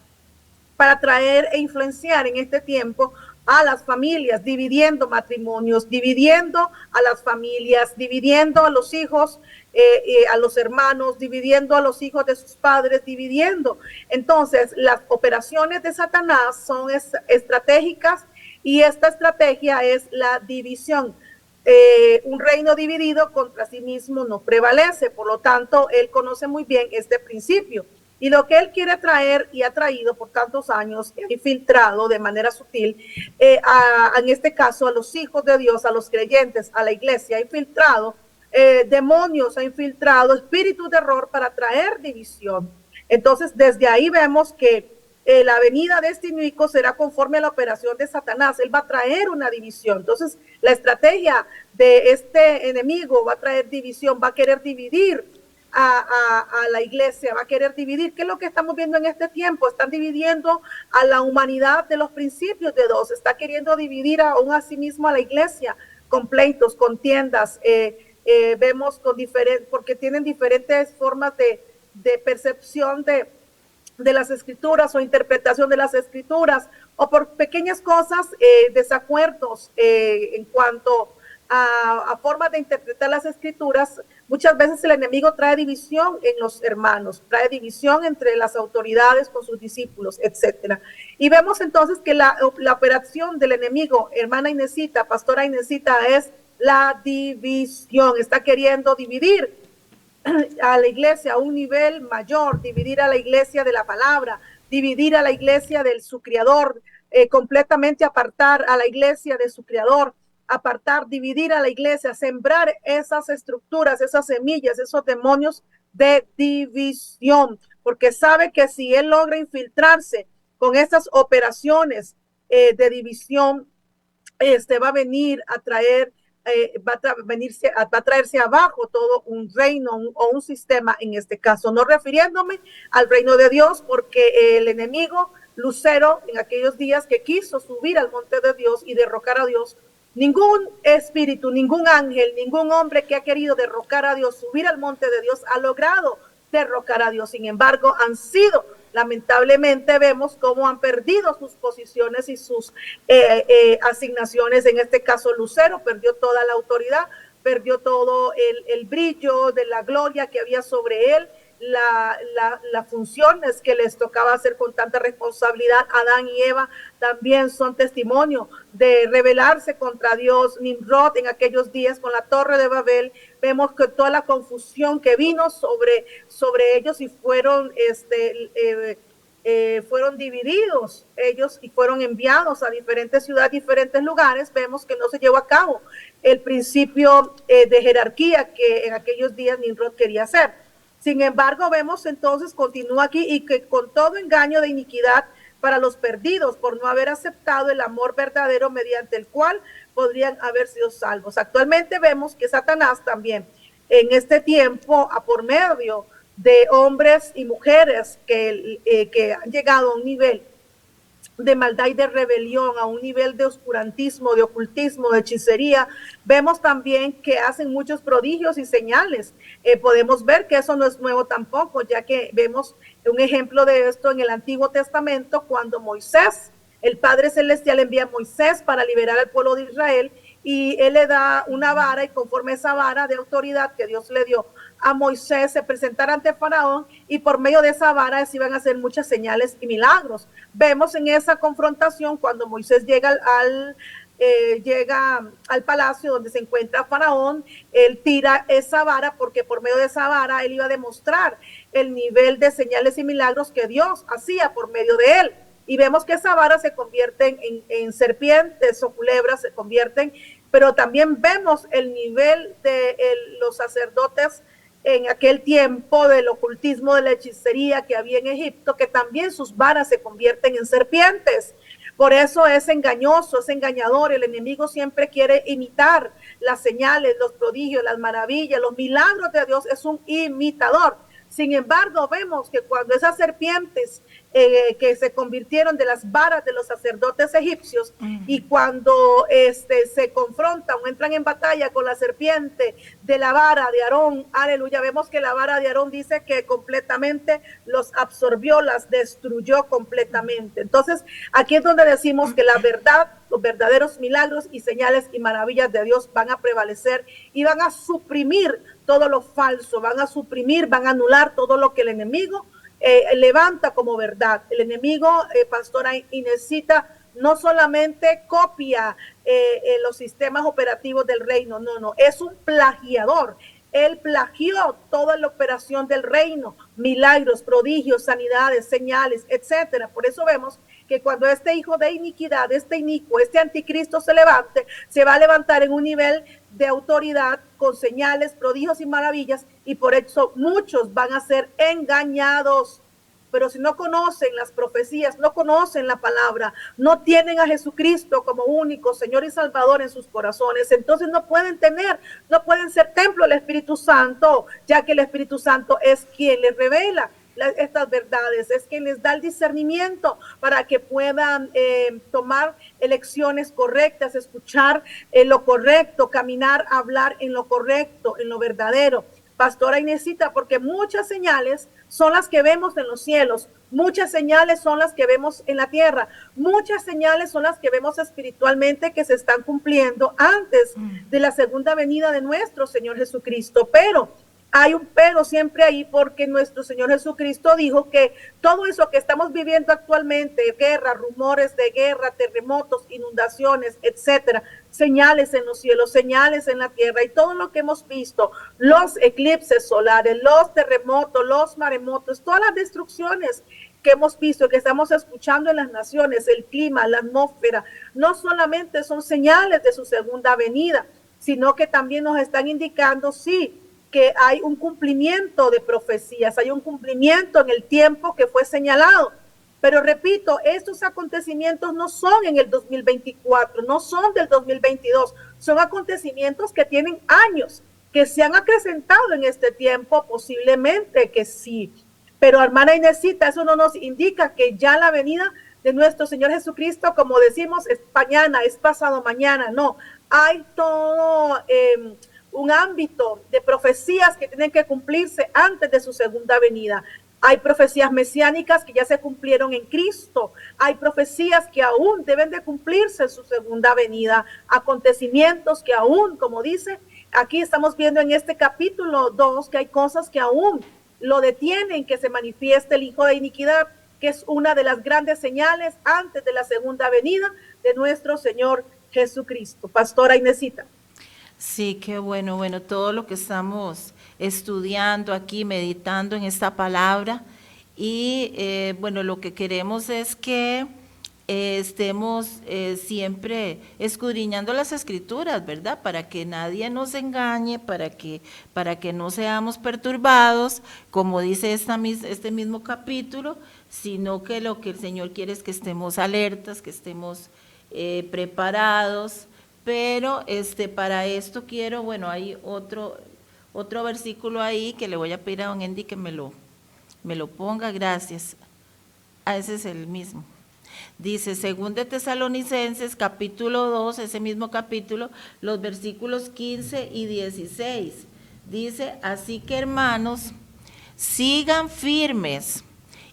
para traer e influenciar en este tiempo a las familias, dividiendo matrimonios, dividiendo a las familias, dividiendo a los hijos, a los hermanos, dividiendo a los hijos de sus padres, dividiendo. Entonces, las operaciones de Satanás son estratégicas y esta estrategia es la división. Un reino dividido contra sí mismo no prevalece, por lo tanto, él conoce muy bien este principio. Y lo que él quiere traer y ha traído por tantos años, ha infiltrado de manera sutil, en este caso a los hijos de Dios, a los creyentes, a la iglesia, ha infiltrado demonios, ha infiltrado espíritus de error para traer división. Entonces, desde ahí vemos que la venida de este inicuo será conforme a la operación de Satanás. Él va a traer una división. Entonces, la estrategia de este enemigo va a traer división, va a querer dividir a la iglesia, va a querer dividir. ¿Qué es lo que estamos viendo en este tiempo? Están dividiendo a la humanidad de los principios de Dios, está queriendo dividir aún a sí mismo a la iglesia, con pleitos, contiendas, vemos con porque tienen diferentes formas de percepción de las escrituras o interpretación de las escrituras, o por pequeñas cosas, desacuerdos en cuanto a formas de interpretar las escrituras. Muchas veces el enemigo trae división en los hermanos, trae división entre las autoridades con sus discípulos, etcétera. Y vemos entonces que la operación del enemigo, hermana Inesita, pastora Inesita, es la división. Está queriendo dividir a la iglesia a un nivel mayor, dividir a la iglesia de la palabra, dividir a la iglesia de su creador, completamente apartar a la iglesia de su creador, dividir a la iglesia, sembrar esas estructuras, esas semillas, esos demonios de división, porque sabe que si él logra infiltrarse con esas operaciones de división, va a venir a traer, va a traerse abajo todo un reino o un sistema, en este caso, no refiriéndome al reino de Dios, porque el enemigo Lucero, en aquellos días que quiso subir al monte de Dios y derrocar a Dios, ningún espíritu, ningún ángel, ningún hombre que ha querido derrocar a Dios, subir al monte de Dios, ha logrado derrocar a Dios. Sin embargo, lamentablemente vemos cómo han perdido sus posiciones y sus asignaciones. En este caso, Lucero perdió toda la autoridad, perdió todo el brillo de la gloria que había sobre él. Las funciones que les tocaba hacer con tanta responsabilidad. Adán y Eva también son testimonio de rebelarse contra Dios. Nimrod en aquellos días con la torre de Babel, vemos que toda la confusión que vino sobre ellos y fueron divididos ellos y fueron enviados a diferentes ciudades, diferentes lugares. Vemos que no se llevó a cabo el principio de jerarquía que en aquellos días Nimrod quería hacer. Sin embargo, vemos entonces, continúa aquí, y que con todo engaño de iniquidad para los perdidos, por no haber aceptado el amor verdadero mediante el cual podrían haber sido salvos. Actualmente vemos que Satanás también en este tiempo, por medio de hombres y mujeres que han llegado a un nivel de maldad y de rebelión, a un nivel de oscurantismo, de ocultismo, de hechicería, vemos también que hacen muchos prodigios y señales. Podemos ver que eso no es nuevo tampoco, ya que vemos un ejemplo de esto en el Antiguo Testamento, cuando Moisés, el Padre Celestial, envía a Moisés para liberar al pueblo de Israel, y él le da una vara, y conforme a esa vara de autoridad que Dios le dio a Moisés, se presentara ante Faraón, y por medio de esa vara se iban a hacer muchas señales y milagros. Vemos en esa confrontación cuando Moisés llega al palacio donde se encuentra Faraón, él tira esa vara, porque por medio de esa vara él iba a demostrar el nivel de señales y milagros que Dios hacía por medio de él. Y vemos que esa vara se convierte en serpientes o culebras, se convierten, pero también vemos el nivel de los sacerdotes en aquel tiempo del ocultismo, de la hechicería que había en Egipto, que también sus varas se convierten en serpientes. Por eso es engañoso, es engañador. El enemigo siempre quiere imitar las señales, los prodigios, las maravillas, los milagros de Dios. Es un imitador. Sin embargo, vemos que cuando esas serpientes que se convirtieron de las varas de los sacerdotes egipcios, y cuando se confrontan o entran en batalla con la serpiente de la vara de Aarón, aleluya, vemos que la vara de Aarón dice que completamente los absorbió, las destruyó completamente. Entonces, aquí es donde decimos que la verdad, los verdaderos milagros y señales y maravillas de Dios van a prevalecer y van a suprimir todo lo falso, van a suprimir, van a anular todo lo que el enemigo levanta como verdad. El enemigo, pastora Inesita, no solamente copia los sistemas operativos del reino, no, es un plagiador. Él plagió toda la operación del reino, milagros, prodigios, sanidades, señales, etcétera. Por eso vemos que cuando este hijo de iniquidad, este inicuo, este anticristo se levante, se va a levantar en un nivel de autoridad con señales, prodigios y maravillas, y por eso muchos van a ser engañados. Pero si no conocen las profecías, no conocen la palabra, no tienen a Jesucristo como único Señor y Salvador en sus corazones, entonces no pueden ser templo del Espíritu Santo, ya que el Espíritu Santo es quien les revela estas verdades, es quien les da el discernimiento para que puedan tomar elecciones correctas, escuchar lo correcto, caminar, hablar en lo correcto, en lo verdadero. Pastora Inesita, porque muchas señales son las que vemos en los cielos, muchas señales son las que vemos en la tierra, muchas señales son las que vemos espiritualmente que se están cumpliendo antes de la segunda venida de nuestro Señor Jesucristo. Pero hay un pero siempre ahí, porque nuestro Señor Jesucristo dijo que todo eso que estamos viviendo actualmente, guerra, rumores de guerra, terremotos, inundaciones, etcétera, señales en los cielos, señales en la tierra, y todo lo que hemos visto, los eclipses solares, los terremotos, los maremotos, todas las destrucciones que hemos visto, que estamos escuchando en las naciones, el clima, la atmósfera, no solamente son señales de su segunda venida, sino que también nos están indicando, sí, que hay un cumplimiento de profecías, hay un cumplimiento en el tiempo que fue señalado. Pero repito, estos acontecimientos no son en el 2024, no son del 2022, son acontecimientos que tienen años, que se han acrecentado en este tiempo, posiblemente que sí. Pero hermana Inesita, eso no nos indica que ya la venida de nuestro Señor Jesucristo, como decimos, es mañana, es pasado mañana, no. Hay todo un ámbito de profecías que tienen que cumplirse antes de su segunda venida. Hay profecías mesiánicas que ya se cumplieron en Cristo. Hay profecías que aún deben de cumplirse en su segunda venida. Acontecimientos que aún, como dice, aquí estamos viendo en este capítulo 2, que hay cosas que aún lo detienen, que se manifieste el hijo de iniquidad, que es una de las grandes señales antes de la segunda venida de nuestro Señor Jesucristo. Pastora Inesita. Sí, qué bueno, todo lo que estamos estudiando aquí, meditando en esta palabra, y lo que queremos es que estemos siempre escudriñando las Escrituras, ¿verdad? Para que nadie nos engañe, para que no seamos perturbados, como dice este mismo capítulo, sino que lo que el Señor quiere es que estemos alertas, que estemos preparados. Pero para esto quiero, hay otro versículo ahí que le voy a pedir a don Andy que me lo ponga, gracias. Ese es el mismo. Dice, 2 de Tesalonicenses, capítulo 2, ese mismo capítulo, los versículos 15 y 16. Dice, así que hermanos, sigan firmes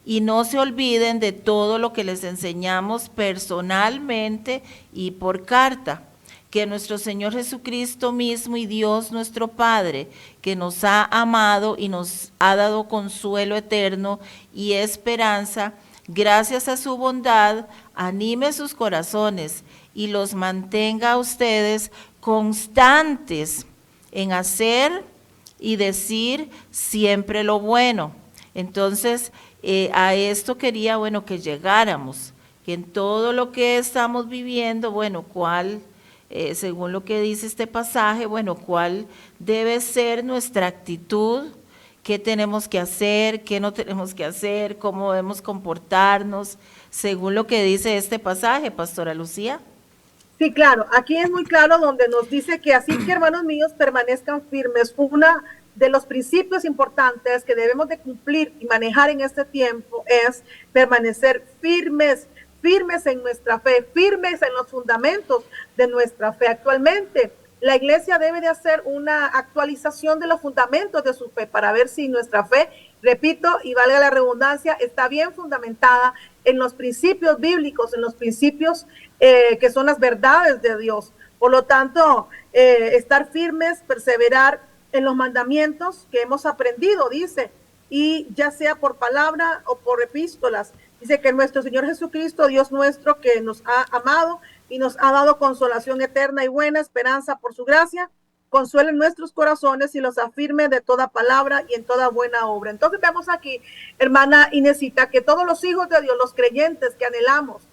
y no se olviden de todo lo que les enseñamos personalmente y por carta, que nuestro Señor Jesucristo mismo y Dios nuestro Padre, que nos ha amado y nos ha dado consuelo eterno y esperanza, gracias a su bondad, anime sus corazones y los mantenga a ustedes constantes en hacer y decir siempre lo bueno. Entonces, a esto quería, que llegáramos, que en todo lo que estamos viviendo, según lo que dice este pasaje, cuál debe ser nuestra actitud, qué tenemos que hacer, qué no tenemos que hacer, cómo debemos comportarnos, según lo que dice este pasaje, Pastora Lucía. Sí, claro, aquí es muy claro donde nos dice que así que, hermanos míos, permanezcan firmes. Una de los principios importantes que debemos de cumplir y manejar en este tiempo es permanecer firmes, firmes en nuestra fe, firmes en los fundamentos de nuestra fe. Actualmente, la iglesia debe de hacer una actualización de los fundamentos de su fe para ver si nuestra fe, repito, y valga la redundancia, está bien fundamentada en los principios bíblicos, en los principios que son las verdades de Dios. Por lo tanto, estar firmes, perseverar en los mandamientos que hemos aprendido, dice, y ya sea por palabra o por epístolas. Dice que nuestro Señor Jesucristo, Dios nuestro, que nos ha amado y nos ha dado consolación eterna y buena esperanza por su gracia, consuele nuestros corazones y los afirme de toda palabra y en toda buena obra. Entonces vemos aquí, hermana Inesita, que todos los hijos de Dios, los creyentes que anhelamos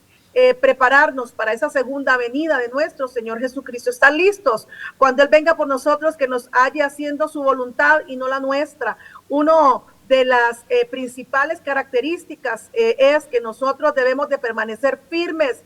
prepararnos para esa segunda venida de nuestro Señor Jesucristo, están listos cuando Él venga por nosotros, que nos haya haciendo su voluntad y no la nuestra. Uno de las principales características es que nosotros debemos de permanecer firmes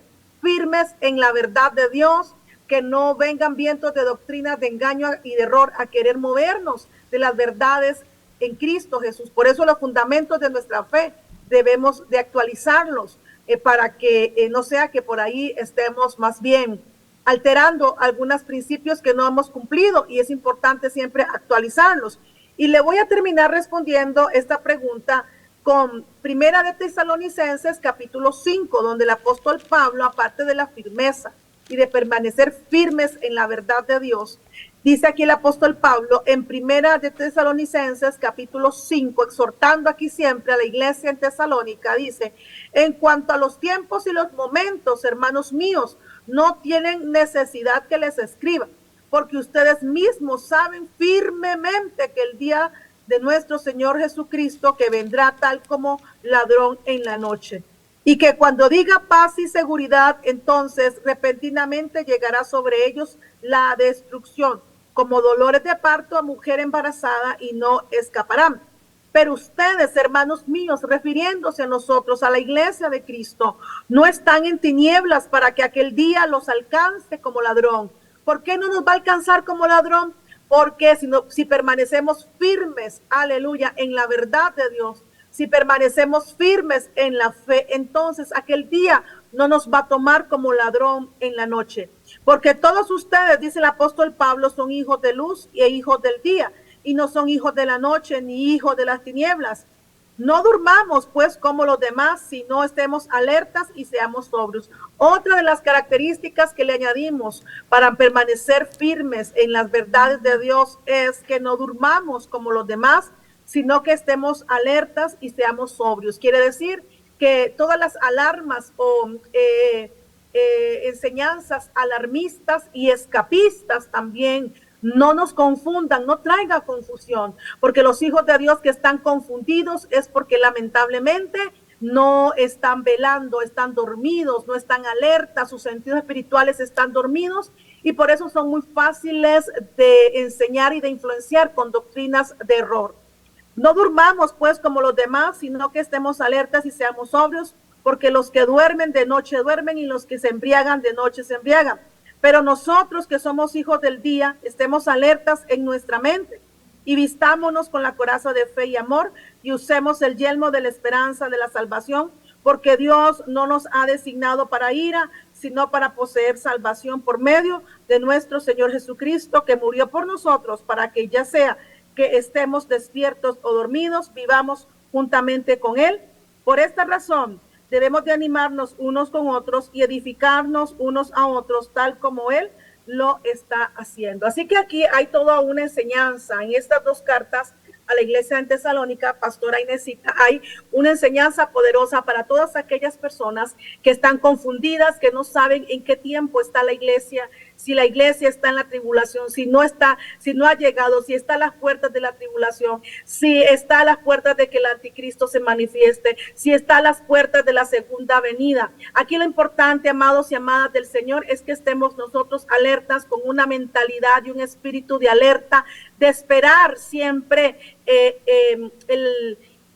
en la verdad de Dios, que no vengan vientos de doctrinas de engaño y de error a querer movernos de las verdades en Cristo Jesús. Por eso los fundamentos de nuestra fe debemos de actualizarlos para que no sea que por ahí estemos más bien alterando algunos principios que no hemos cumplido, y es importante siempre actualizarlos. Y le voy a terminar respondiendo esta pregunta con Primera de Tesalonicenses capítulo 5, donde el apóstol Pablo, aparte de la firmeza y de permanecer firmes en la verdad de Dios, dice aquí el apóstol Pablo en Primera de Tesalonicenses capítulo 5, exhortando aquí siempre a la iglesia en Tesalónica, dice: en cuanto a los tiempos y los momentos, hermanos míos, no tienen necesidad que les escriba, porque ustedes mismos saben firmemente que el día de nuestro Señor Jesucristo, que vendrá tal como ladrón en la noche, y que cuando diga paz y seguridad, entonces repentinamente llegará sobre ellos la destrucción, como dolores de parto a mujer embarazada, y no escaparán. Pero ustedes, hermanos míos, refiriéndose a nosotros, a la iglesia de Cristo, no están en tinieblas para que aquel día los alcance como ladrón. ¿Por qué no nos va a alcanzar como ladrón? Porque si permanecemos firmes, aleluya, en la verdad de Dios, si permanecemos firmes en la fe, entonces aquel día no nos va a tomar como ladrón en la noche. Porque todos ustedes, dice el apóstol Pablo, son hijos de luz y hijos del día, y no son hijos de la noche ni hijos de las tinieblas. No durmamos pues como los demás, sino estemos alertas y seamos sobrios. Otra de las características que le añadimos para permanecer firmes en las verdades de Dios es que no durmamos como los demás, sino que estemos alertas y seamos sobrios. Quiere decir que todas las alarmas o enseñanzas alarmistas y escapistas también no nos confundan, no traiga confusión, porque los hijos de Dios que están confundidos es porque lamentablemente no están velando, están dormidos, no están alertas, sus sentidos espirituales están dormidos, y por eso son muy fáciles de enseñar y de influenciar con doctrinas de error. No durmamos pues como los demás, sino que estemos alertas y seamos sobrios, porque los que duermen de noche duermen y los que se embriagan de noche se embriagan. Pero nosotros que somos hijos del día, estemos alertas en nuestra mente y vistámonos con la coraza de fe y amor y usemos el yelmo de la esperanza de la salvación, porque Dios no nos ha designado para ira, sino para poseer salvación por medio de nuestro Señor Jesucristo, que murió por nosotros, para que ya sea que estemos despiertos o dormidos, vivamos juntamente con Él. Por esta razón, debemos de animarnos unos con otros y edificarnos unos a otros, tal como Él lo está haciendo. Así que aquí hay toda una enseñanza en estas dos cartas a la iglesia en Tesalónica, Pastora Inesita. Hay una enseñanza poderosa para todas aquellas personas que están confundidas, que no saben en qué tiempo está la iglesia, si la iglesia está en la tribulación, si no está, si no ha llegado, si está a las puertas de la tribulación, si está a las puertas de que el anticristo se manifieste, si está a las puertas de la segunda venida. Aquí lo importante, amados y amadas del Señor, es que estemos nosotros alertas, con una mentalidad y un espíritu de alerta, de esperar siempre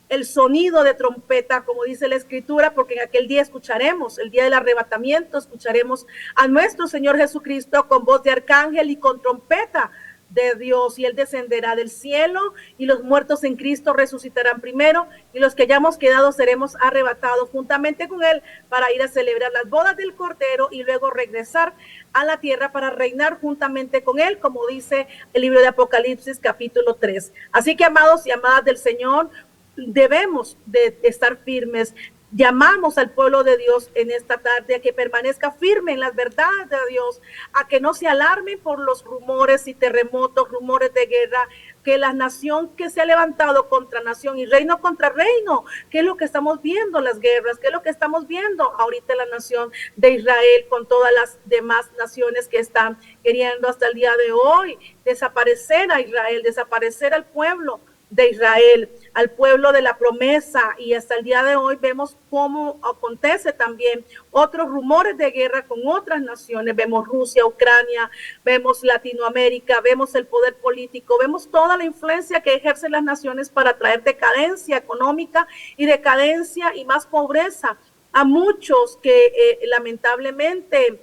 el sonido de trompeta, como dice la Escritura, porque en aquel día escucharemos, el día del arrebatamiento, escucharemos a nuestro Señor Jesucristo con voz de arcángel y con trompeta de Dios, y Él descenderá del cielo, y los muertos en Cristo resucitarán primero, y los que hayamos quedado seremos arrebatados juntamente con Él para ir a celebrar las bodas del Cordero y luego regresar a la tierra para reinar juntamente con Él, como dice el libro de Apocalipsis capítulo 3. Así que, amados y amadas del Señor, debemos de estar firmes. Llamamos al pueblo de Dios en esta tarde a que permanezca firme en las verdades de Dios, a que no se alarmen por los rumores y terremotos, rumores de guerra, que la nación que se ha levantado contra nación y reino contra reino, ¿qué es lo que estamos viendo? Las guerras, ¿qué es lo que estamos viendo ahorita en la nación de Israel con todas las demás naciones que están queriendo hasta el día de hoy desaparecer a Israel, desaparecer al pueblo de Israel, al pueblo de la promesa? Y hasta el día de hoy vemos cómo acontece también otros rumores de guerra con otras naciones. Vemos Rusia, Ucrania, vemos Latinoamérica, vemos el poder político, vemos toda la influencia que ejercen las naciones para traer decadencia económica y decadencia y más pobreza a muchos que lamentablemente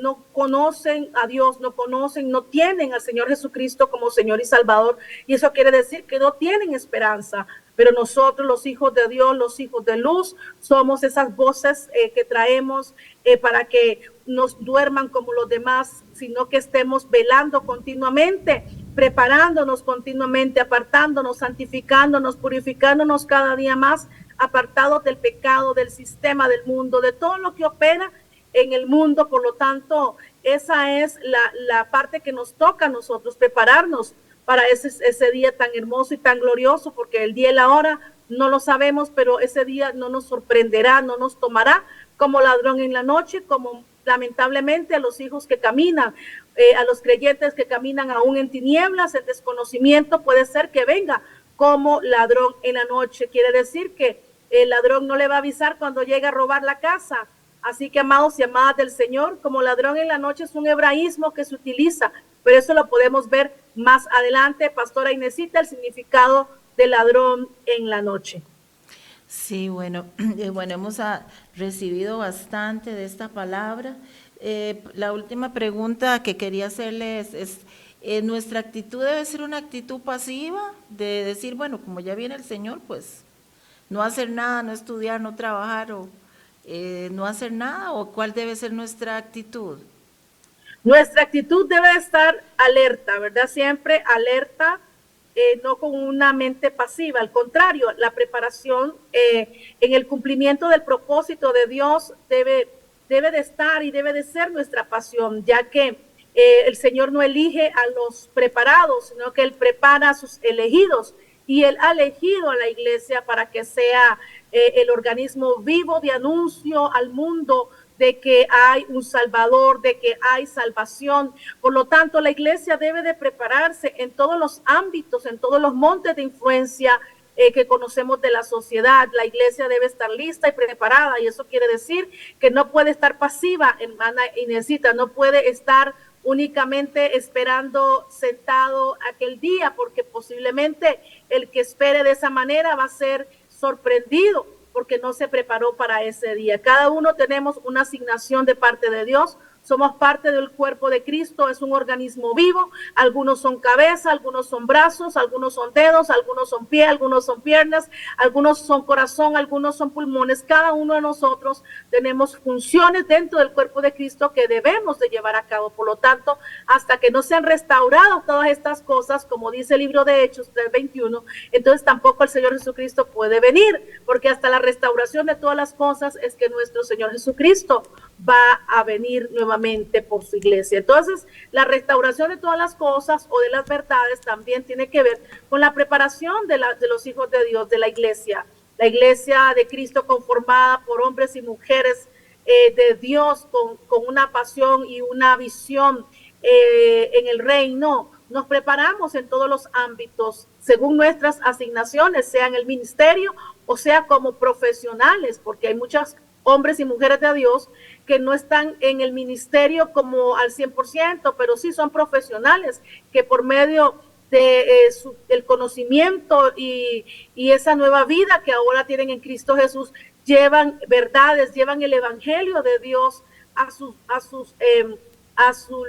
no conocen a Dios, no tienen al Señor Jesucristo como Señor y Salvador, y eso quiere decir que no tienen esperanza. Pero nosotros, los hijos de Dios, los hijos de luz, somos esas voces que traemos para que nos duerman como los demás, sino que estemos velando continuamente, preparándonos continuamente, apartándonos, santificándonos, purificándonos cada día más, apartados del pecado, del sistema, del mundo, de todo lo que opera en el mundo. Por lo tanto, esa es la parte que nos toca a nosotros, prepararnos para ese día tan hermoso y tan glorioso, porque el día y la hora no lo sabemos, pero ese día no nos sorprenderá, no nos tomará como ladrón en la noche, como lamentablemente a los hijos que caminan, a los creyentes que caminan aún en tinieblas, en desconocimiento, puede ser que venga como ladrón en la noche. Quiere decir que el ladrón no le va a avisar cuando llega a robar la casa. Así que, amados y amadas del Señor, como ladrón en la noche es un hebraísmo que se utiliza, pero eso lo podemos ver más adelante. Pastora Inesita, el significado de ladrón en la noche. Sí, bueno, hemos recibido bastante de esta palabra. La última pregunta que quería hacerles es, ¿nuestra actitud debe ser una actitud pasiva? De decir, bueno, como ya viene el Señor, pues no hacer nada, no estudiar, no trabajar o no hacer nada, ¿o cuál debe ser nuestra actitud? Nuestra actitud debe estar alerta, ¿verdad? Siempre alerta, no con una mente pasiva. Al contrario, la preparación en el cumplimiento del propósito de Dios debe de estar y debe de ser nuestra pasión, ya que el Señor no elige a los preparados, sino que Él prepara a sus elegidos, y Él ha elegido a la iglesia para que sea el organismo vivo de anuncio al mundo de que hay un Salvador, de que hay salvación. Por lo tanto, la iglesia debe de prepararse en todos los ámbitos, en todos los montes de influencia que conocemos de la sociedad. La iglesia debe estar lista y preparada, y eso quiere decir que no puede estar pasiva, hermana Inesita, no puede estar únicamente esperando sentado aquel día, porque posiblemente el que espere de esa manera va a ser sorprendido porque no se preparó para ese día. Cada uno tenemos una asignación de parte de Dios. Somos parte del cuerpo de Cristo, es un organismo vivo. Algunos son cabeza, algunos son brazos, algunos son dedos, algunos son pie, algunos son piernas, algunos son corazón, algunos son pulmones. Cada uno de nosotros tenemos funciones dentro del cuerpo de Cristo que debemos de llevar a cabo. Por lo tanto, hasta que no sean restauradas todas estas cosas, como dice el libro de Hechos 3:21, entonces tampoco el Señor Jesucristo puede venir, porque hasta la restauración de todas las cosas es que nuestro Señor Jesucristo va a venir nuevamente por su iglesia. Entonces, la restauración de todas las cosas o de las verdades también tiene que ver con la preparación de los hijos de Dios, de la iglesia de Cristo, conformada por hombres y mujeres de Dios con una pasión y una visión en el reino, nos preparamos en todos los ámbitos según nuestras asignaciones, sea en el ministerio o sea como profesionales, porque hay muchos hombres y mujeres de Dios que no están en el ministerio como al 100%, pero sí son profesionales que por medio de el conocimiento y esa nueva vida que ahora tienen en Cristo Jesús, llevan verdades, llevan el evangelio de Dios a sus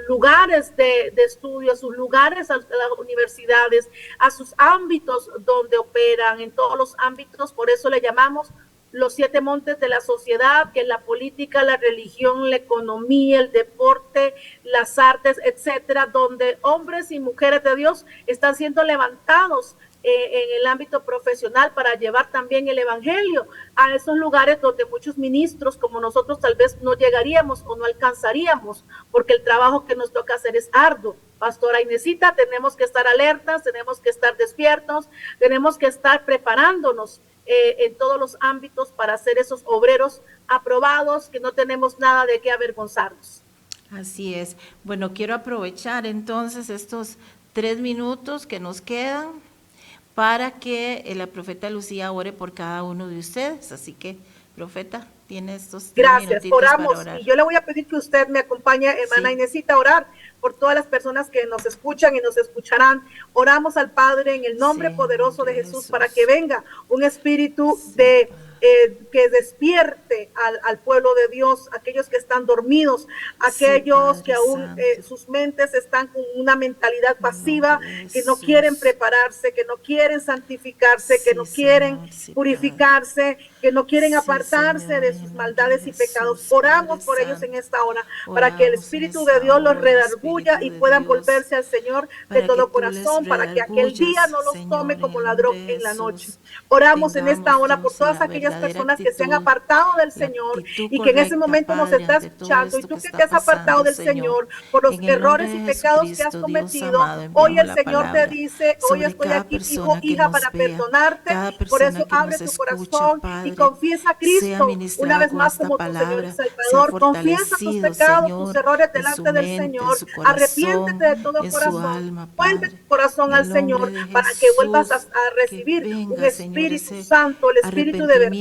lugares de estudio, a sus lugares, a las universidades, a sus ámbitos donde operan, en todos los ámbitos. Por eso le llamamos los 7 montes de la sociedad, que es la política, la religión, la economía, el deporte, las artes, etcétera, donde hombres y mujeres de Dios están siendo levantados en el ámbito profesional para llevar también el evangelio a esos lugares donde muchos ministros como nosotros tal vez no llegaríamos o no alcanzaríamos, porque el trabajo que nos toca hacer es arduo. Pastora Inesita, tenemos que estar alertas, tenemos que estar despiertos, tenemos que estar preparándonos en todos los ámbitos para ser esos obreros aprobados, que no tenemos nada de qué avergonzarnos. Así es. Bueno, quiero aprovechar entonces estos 3 minutos que nos quedan para que la profeta Lucía ore por cada uno de ustedes. Así que, profeta, tiene estos 3 Gracias, oramos. Para orar. Y yo le voy a pedir que usted me acompañe, hermana Inesita, a orar por todas las personas que nos escuchan y nos escucharán. Oramos al Padre en el nombre poderoso de Jesús para que venga un espíritu de que despierte al pueblo de Dios, aquellos que están dormidos, aquellos que aún sus mentes están con una mentalidad pasiva, que no quieren prepararse, que no quieren santificarse, que no quieren purificarse, que no quieren apartarse de sus maldades y pecados. Oramos por ellos en esta hora, para que el Espíritu de Dios los redarguya y puedan volverse al Señor de todo corazón, para que aquel día no los tome como ladrón en la noche. Oramos en esta hora por todas aquellas personas que se han apartado del Señor y que en ese momento nos está escuchando, y tú que te has apartado del Señor por los errores y pecados que has cometido, hoy el Señor te dice, hoy estoy aquí, hijo, hija, para perdonarte. Por eso abre tu corazón y confiesa a Cristo una vez más como tu Señor y Salvador. Confiesa tus pecados, tus errores delante del Señor. Arrepiéntete de todo corazón. Vuelve tu corazón al Señor para que vuelvas a recibir un Espíritu Santo, el Espíritu de verdad,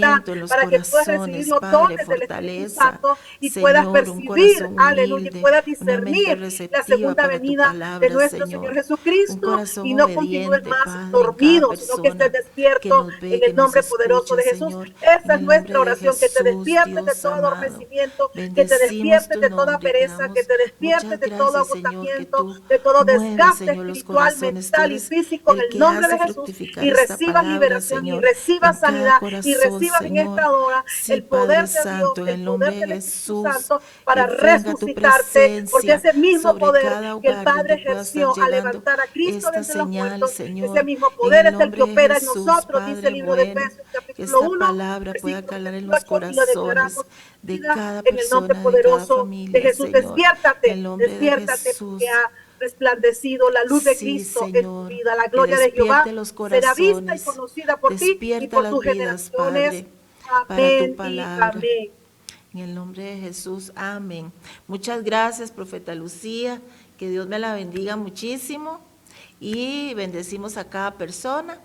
para que puedas recibir los dones del Espíritu Santo y puedas percibir, aleluya, y puedas discernir la segunda venida de nuestro Señor Jesucristo y no continúes más dormido, sino que estés despierto en el nombre poderoso de Jesús. Esa es nuestra oración, que te despiertes de todo adormecimiento, que te despiertes de toda pereza, que te despiertes de todo agotamiento, de todo desgaste espiritual, mental y físico en el nombre de Jesús, y recibas liberación y recibas sanidad y recibas en esta hora el poder de Dios, el poder del Espíritu Santo para resucitarte, porque ese mismo poder que el Padre ejerció al levantar a Cristo desde los muertos, ese mismo poder es el que opera en nosotros, dice el libro de Efesios capítulo 1, pueda calar en los corazones de cada persona, en el nombre poderoso de Jesús. Despiértate, despiértate, porque ha resplandecido la luz de Cristo en tu vida. La gloria de Jehová será vista y conocida por ti y por tus generaciones. Amén y amén. En el nombre de Jesús, amén. Muchas gracias, profeta Lucía. Que Dios me la bendiga muchísimo y bendecimos a cada persona.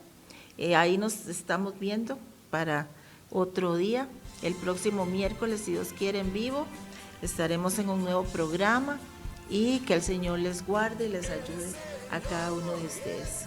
Ahí nos estamos viendo para otro día. El próximo miércoles, si Dios quiere, en vivo, estaremos en un nuevo programa, y que el Señor les guarde y les ayude a cada uno de ustedes.